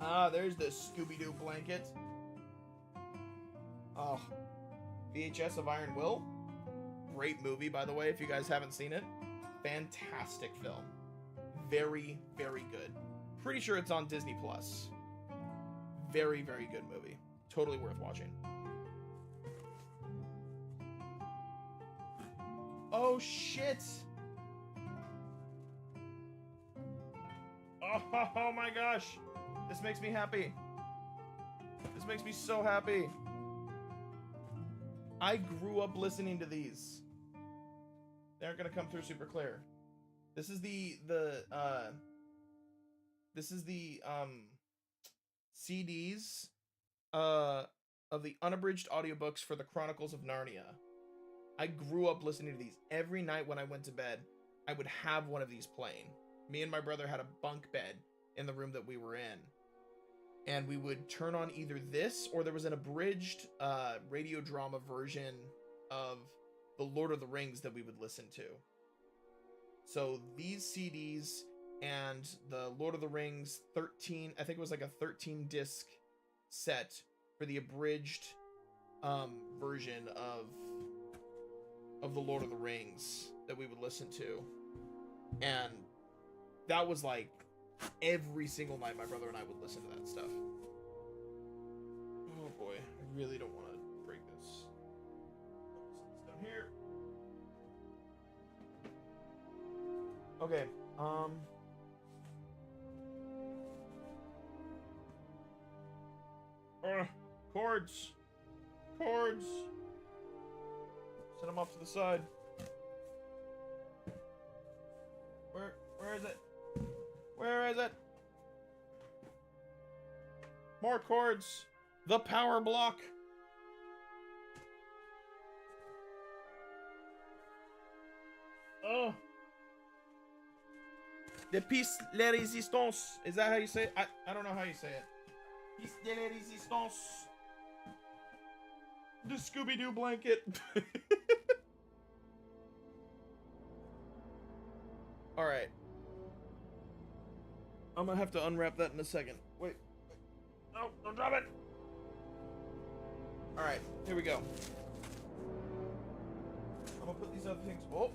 Ah, there's the Scooby-Doo blanket. Oh. VHS of Iron Will. Great movie, by the way, if you guys haven't seen it. Fantastic film. Very, very good. Pretty sure it's on Disney Plus. Very, very good movie. Totally worth watching. Oh, shit! Oh my gosh! This makes me happy. This makes me so happy. I grew up listening to these. They aren't gonna come through super clear. This is the CDs of the unabridged audiobooks for the Chronicles of Narnia. I grew up listening to these. Every night when I went to bed, I would have one of these playing. Me and my brother had a bunk bed in the room that we were in. And we would turn on either this, or there was an abridged radio drama version of The Lord of the Rings that we would listen to. So these CDs and the Lord of the Rings 13, I think it was like a 13 disc set for the abridged version of the Lord of the Rings that we would listen to. And that was like every single night my brother and I would listen to that stuff. Oh boy, I really don't want to break this. Set this down here. Okay, chords. Set them off to the side. Where is it? Where is it? More chords. The power block. Oh. The piece de résistance. Is that how you say it? I don't know how you say it. Piece de la résistance. The Scooby-Doo blanket. Alright. I'm gonna have to unwrap that in a second. Wait. No, don't drop it. Alright, here we go. I'm gonna put these other things. Oh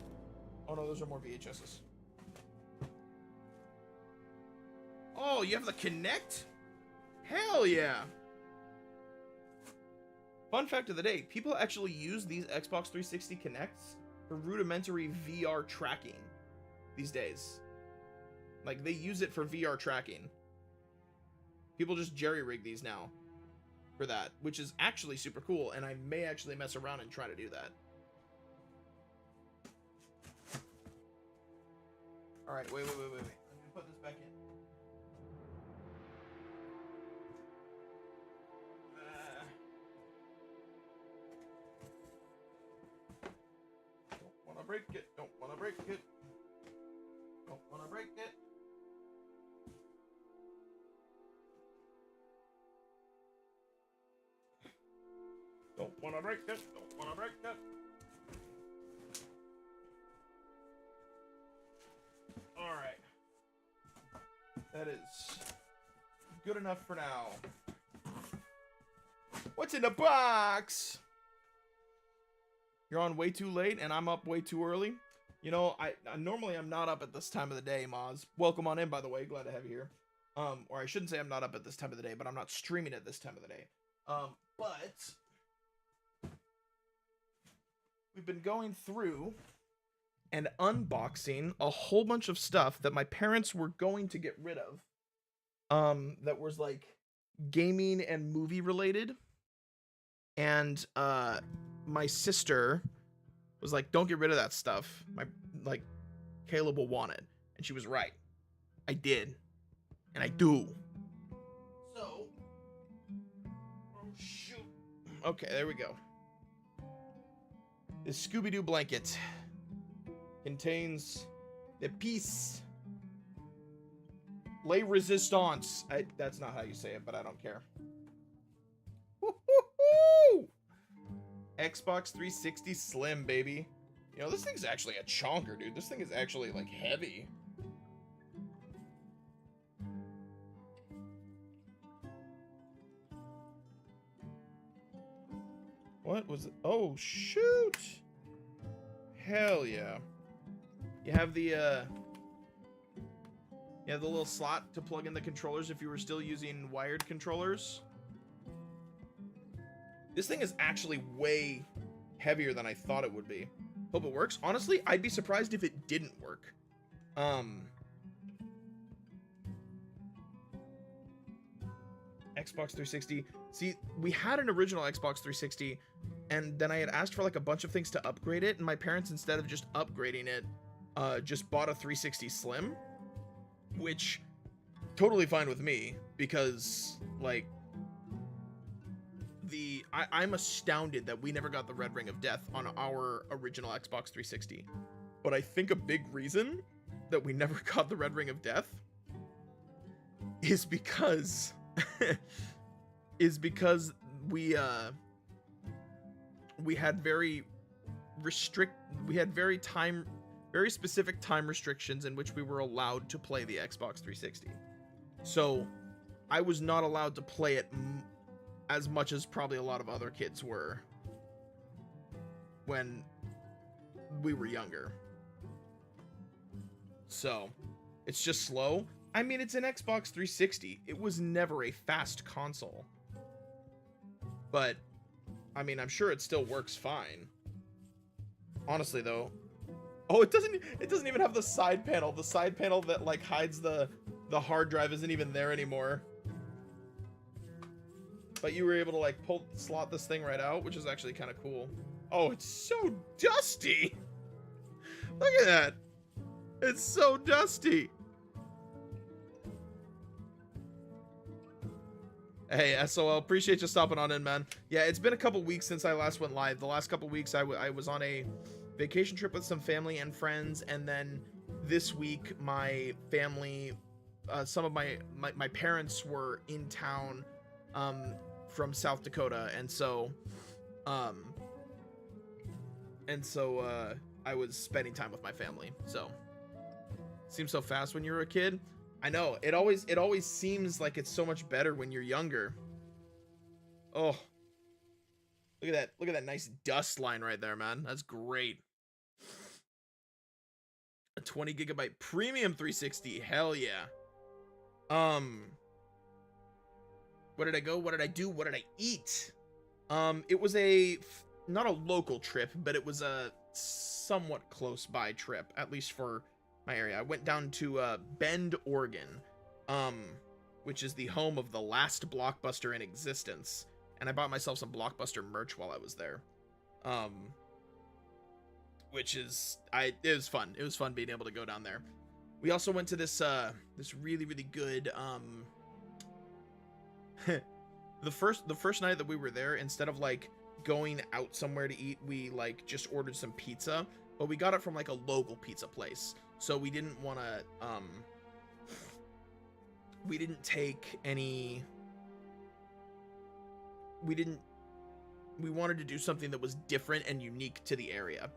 no, those are more VHSs. Oh, you have the Kinect? Hell yeah. Fun fact of the day, people actually use these Xbox 360 Kinects for rudimentary VR tracking these days. Like, they use it for VR tracking. People just jerry-rig these now for that, which is actually super cool, and I may actually mess around and try to do that. Alright, wait. I'm gonna put this back in. Don't wanna break it. Don't wanna break it. Don't wanna break it. Don't wanna break it. Don't wanna break it. Alright. That is good enough for now. What's in the box? You're on way too late and I'm up way too early. You know, I normally I'm not up at this time of the day, Maz. Welcome on in, by the way. Glad to have you here. Or I shouldn't say I'm not up at this time of the day, but I'm not streaming at this time of the day. But we've been going through and unboxing a whole bunch of stuff that my parents were going to get rid of. That was like gaming and movie related. And my sister was like, don't get rid of that stuff. Caleb will want it. And she was right. I did. And I do. So, oh shoot. Okay, there we go. This Scooby-Doo blanket contains the piece La Resistance. That's not how you say it, but I don't care. Woo-hoo-hoo! Xbox 360 Slim, baby. You know, this thing's actually a chonker, dude. This thing is actually, like, heavy. What was it? Oh, shoot! Hell yeah. You have the little slot to plug in the controllers if you were still using wired controllers. This thing is actually way heavier than I thought it would be. Hope it works. Honestly, I'd be surprised if it didn't work. Xbox 360. See, we had an original Xbox 360, and then I had asked for like a bunch of things to upgrade it, and my parents, instead of just upgrading it, just bought a 360 Slim, which totally fine with me, because like I'm astounded that we never got the Red Ring of Death on our original Xbox 360. But I think a big reason that we never got the Red Ring of Death is because we had very specific time restrictions in which we were allowed to play the Xbox 360. So I was not allowed to play it as much as probably a lot of other kids were when we were younger. So it's just slow. I mean, it's an Xbox 360. It was never a fast console. But I mean, I'm sure it still works fine. Honestly though. Oh, it doesn't even have the side panel. The side panel that like hides the hard drive isn't even there anymore. But you were able to like slot this thing right out, which is actually kind of cool. Oh, it's so dusty. Look at that. It's so dusty. Hey, SOL, appreciate you stopping on in, man. Yeah, it's been a couple weeks since I last went live. The last couple weeks I was on a vacation trip with some family and friends, and then this week my family, some of my parents were in town from South Dakota, and so I was spending time with my family. So seems so fast when you were a kid. I know, it always seems like it's so much better when you're younger. Oh, look at that nice dust line right there, man. That's great. A 20 gigabyte premium 360. Hell yeah. Where did I go? What did I do? What did I eat? It was not a local trip, but it was a somewhat close by trip, at least for my area. I went down to Bend, Oregon, which is the home of the last Blockbuster in existence, and I bought myself some Blockbuster merch while I was there. Which is it was fun. It was fun being able to go down there. We also went to this really good the first night that we were there, instead of like going out somewhere to eat, we like just ordered some pizza, but we got it from like a local pizza place. So we didn't want to we didn't take any we wanted to do something that was different and unique to the area.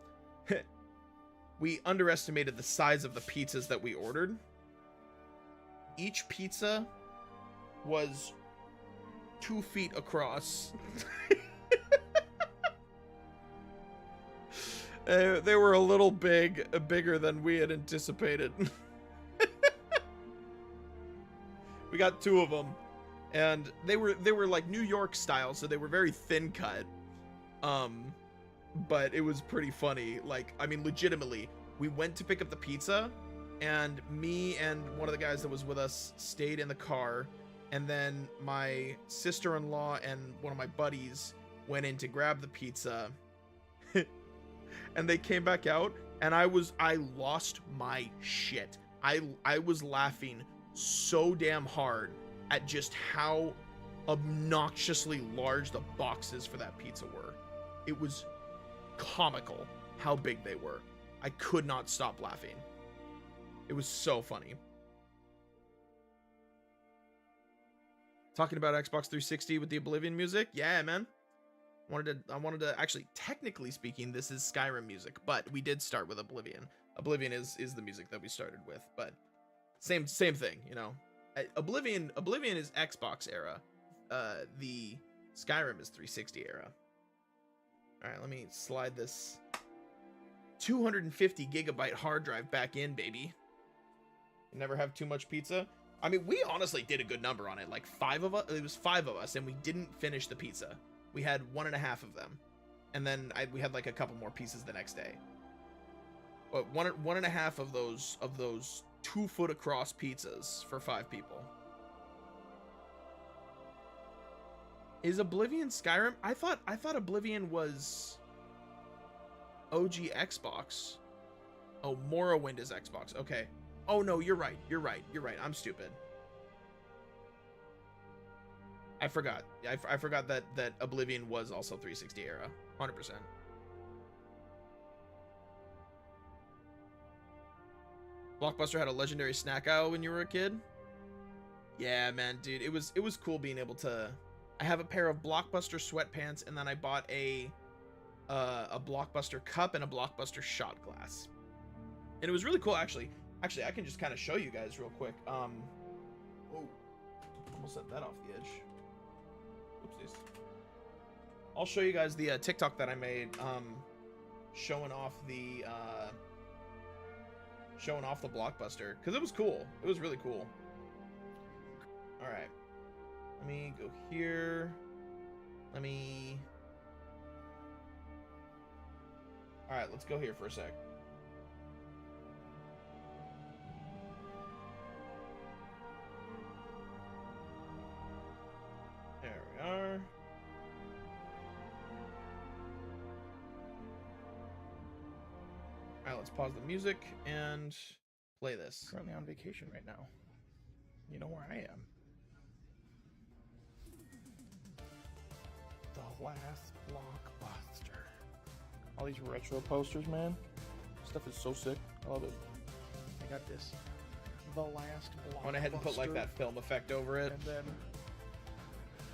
We underestimated the size of the pizzas that we ordered. Each pizza was 2 feet across. They were a little bigger than we had anticipated. We got 2 of them, and they were like New York style, so they were very thin cut. But it was pretty funny. Like, I mean, legitimately, we went to pick up the pizza, and me and one of the guys that was with us stayed in the car, and then my sister-in-law and one of my buddies went in to grab the pizza. And they came back out, and I lost my shit. I was laughing so damn hard at just how obnoxiously large the boxes for that pizza were. It was comical how big they were. I could not stop laughing. It was so funny. Talking about Xbox 360 with the Oblivion music? Yeah, man. I wanted to actually, technically speaking, this is Skyrim music, but we did start with Oblivion. Oblivion is the music that we started with, but same thing, you know. Oblivion is Xbox era. The Skyrim is 360 era. All right, let me slide this 250 gigabyte hard drive back in, baby. You never have too much pizza. I mean, we honestly did a good number on it. Like 5 of us, it was 5 of us, and we didn't finish the pizza. We had 1.5 of them, and then we had like a couple more pieces the next day. But 1.5 of those 2 foot across pizzas for 5 people. Is Oblivion Skyrim? I thought Oblivion was OG Xbox. Oh, Morrowind is Xbox. Okay. Oh no, you're right. I'm stupid. I forgot. I forgot that Oblivion was also 360 era. 100%. Blockbuster had a legendary snack aisle when you were a kid. Yeah, man, dude, it was cool being able to. I have a pair of Blockbuster sweatpants, and then I bought a Blockbuster cup and a Blockbuster shot glass, and it was really cool. Actually, I can just kind of show you guys real quick. Oh, almost set that off the edge. Oopsies. I'll show you guys the TikTok that I made, showing off the Blockbuster, because it was cool. It was really cool. All right, let me go here. All right, let's go here for a sec. There we are. All right, let's pause the music and play this. Currently on vacation right now. You know where I am. The last Blockbuster. All these retro posters, man. Stuff is so sick. I love it. I got this. The last Blockbuster. I went ahead and put like that film effect over it. And then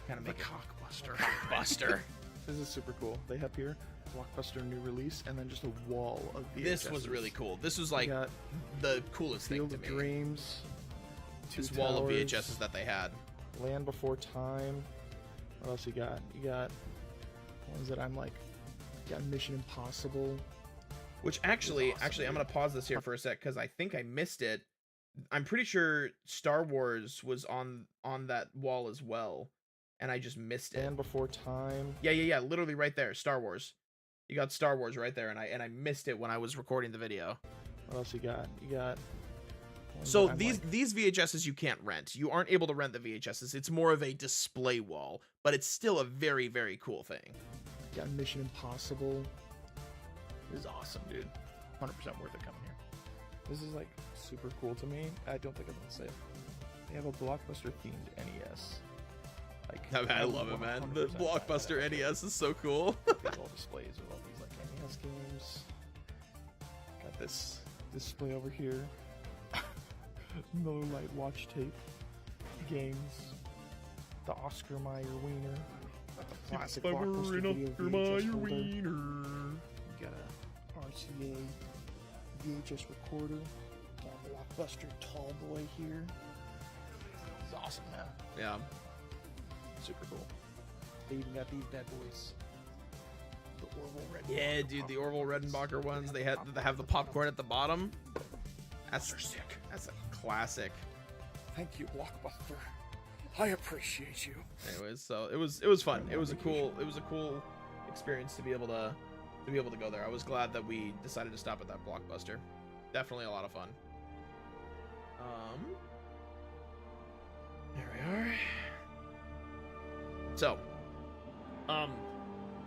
Kind of the make it Cockbuster. Blockbuster. This is super cool. They have here Blockbuster new release, and then just a wall of VHSs. This was really cool. This was like You got the coolest thing Field to of me. Dreams. Two This wall of Towers, VHSs that they had. Land Before Time. What else you got? You got ones that I'm like. You got Mission Impossible. Which actually, awesome, I'm dude. gonna pause this here for a sec because I think I missed it. I'm pretty sure Star Wars was on that wall as well, and I just missed it. Land Before Time. Yeah. Literally right there, Star Wars. You got Star Wars right there, and I missed it when I was recording the video. What else you got? You got. ones So that I'm like- these VHSs you can't rent. You aren't able to rent the VHSs. It's more of a display wall, but it's still a very, very cool thing. you got Mission Impossible. This is awesome, dude. 100% worth it coming here. This is like super cool to me. I don't think I'm gonna say it. They have a Blockbuster themed NES. Like I love it, man. The 100% Blockbuster buy that. NES is so cool. These all displays of all these like NES games. Got this display over here. Miller Lite watch tape games. The Oscar Mayer Wiener. The classic Blockbuster video VHS holder. You got a RCA VHS recorder. Got a Blockbuster tall boy here. It's awesome, man. Yeah. Super cool. They even got these bad boys. The Orville Red. Yeah, dude, the Orville Redenbacher ones. They have the popcorn at the bottom. That's sick. That's a classic. Thank you, Blockbuster. I appreciate you. Anyways, so it was fun. It was a cool experience to be able to go there. I was glad that we decided to stop at that Blockbuster. Definitely a lot of fun. There we are. So,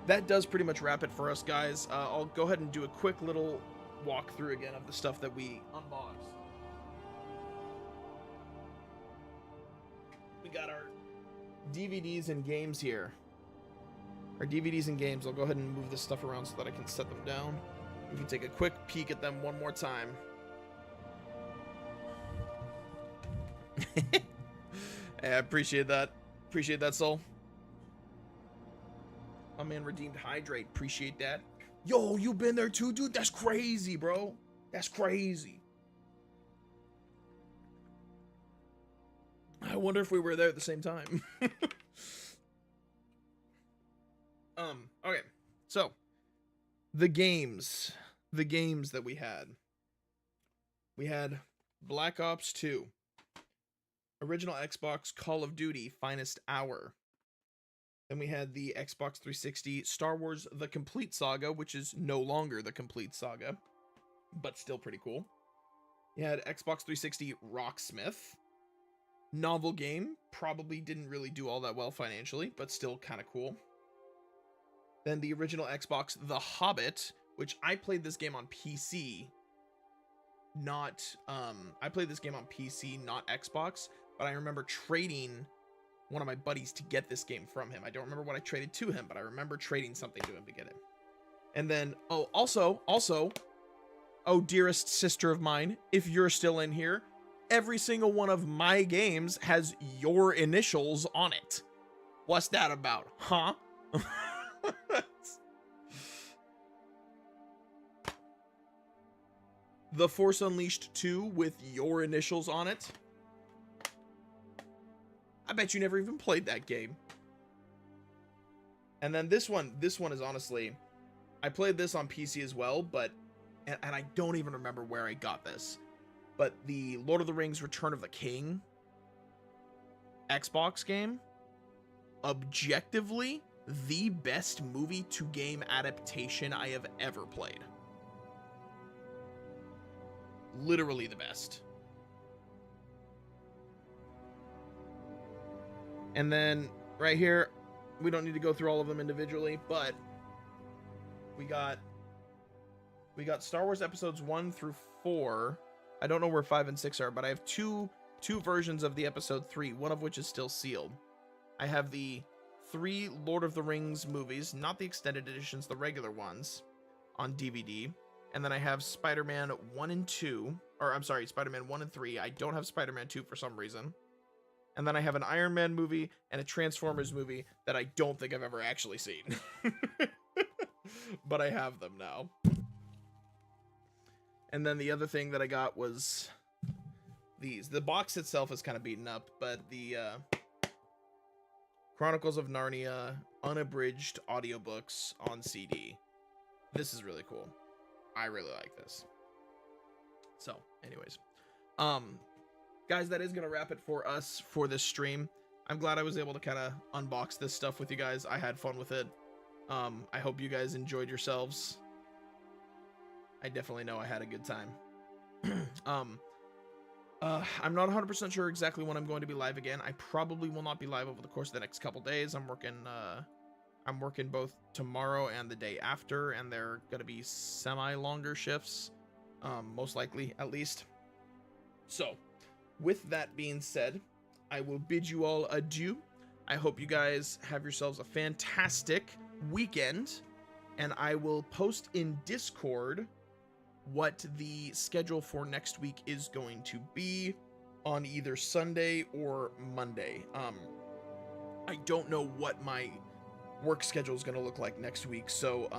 that does pretty much wrap it for us, guys. I'll go ahead and do a quick little walkthrough again of the stuff that we unboxed. We got our DVDs and games here. Our DVDs and games. I'll go ahead and move this stuff around so that I can set them down. We can take a quick peek at them one more time. Hey, I appreciate that. Appreciate that, Soul. My man Redeemed Hydrate. Appreciate that. Yo, you been there too, dude? That's crazy, bro. That's crazy. I wonder if we were there at the same time. Okay. So, the games that we had. We had Black Ops 2. Original Xbox Call of Duty Finest Hour. Then we had the Xbox 360 Star Wars The Complete Saga, which is no longer The Complete Saga, but still pretty cool. You had Xbox 360 Rocksmith. Novel game, probably didn't really do all that well financially, but still kind of cool. Then the original Xbox The Hobbit, which I played this game on PC. I played this game on PC, not Xbox, but I remember trading one of my buddies to get this game from him. I don't remember what I traded to him, but I remember trading something to him to get it. And then, oh, also, oh, dearest sister of mine, if you're still in here, every single one of my games has your initials on it. What's that about, huh? The Force Unleashed 2 with your initials on it. I bet you never even played that game. And then this one is honestly, I played this on PC as well, but, and I don't even remember where I got this, but the Lord of the Rings Return of the King Xbox game, objectively, the best movie to game adaptation I have ever played. Literally the best. And then right here, we don't need to go through all of them individually, but we got Star Wars episodes 1 through 4. I don't know where 5 and 6 are, but I have two versions of the episode 3, one of which is still sealed. I have the 3 Lord of the Rings movies, not the extended editions, the regular ones, on DVD. And then I have Spider-Man 1 and 2, or I'm sorry, Spider-Man 1 and 3. I don't have Spider-Man 2 for some reason. And then I have an Iron Man movie and a Transformers movie that I don't think I've ever actually seen. But I have them now. And then the other thing that I got was these. The box itself is kind of beaten up, but the Chronicles of Narnia unabridged audiobooks on CD. This is really cool. I really like this. So, anyways. Guys, that is going to wrap it for us for this stream. I'm glad I was able to kind of unbox this stuff with you guys. I had fun with it. I hope you guys enjoyed yourselves. I definitely know I had a good time. I'm not 100% sure exactly when I'm going to be live again. I probably will not be live over the course of the next couple days. I'm working both tomorrow and the day after, and they're going to be semi-longer shifts, most likely, at least. So, with that being said, I will bid you all adieu. I hope you guys have yourselves a fantastic weekend, and I will post in Discord what the schedule for next week is going to be on either Sunday or Monday. I don't know what my work schedule is going to look like next week, so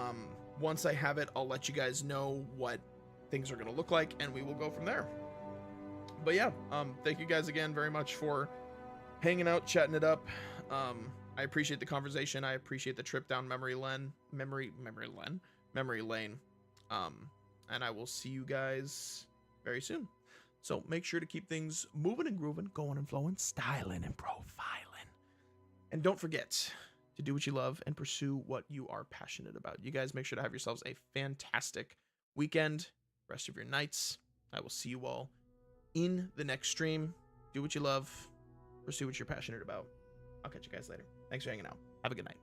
once I have it, I'll let you guys know what things are going to look like, and we will go from there. But yeah, thank you guys again very much for hanging out, chatting it up. I appreciate the conversation. I appreciate the trip down memory lane. And I will see you guys very soon. So make sure to keep things moving and grooving, going and flowing, styling and profiling. And don't forget to do what you love and pursue what you are passionate about. You guys make sure to have yourselves a fantastic weekend, rest of your nights. I will see you all in the next stream. Do what you love, pursue what you're passionate about. I'll catch you guys later. Thanks for hanging out. Have a good night.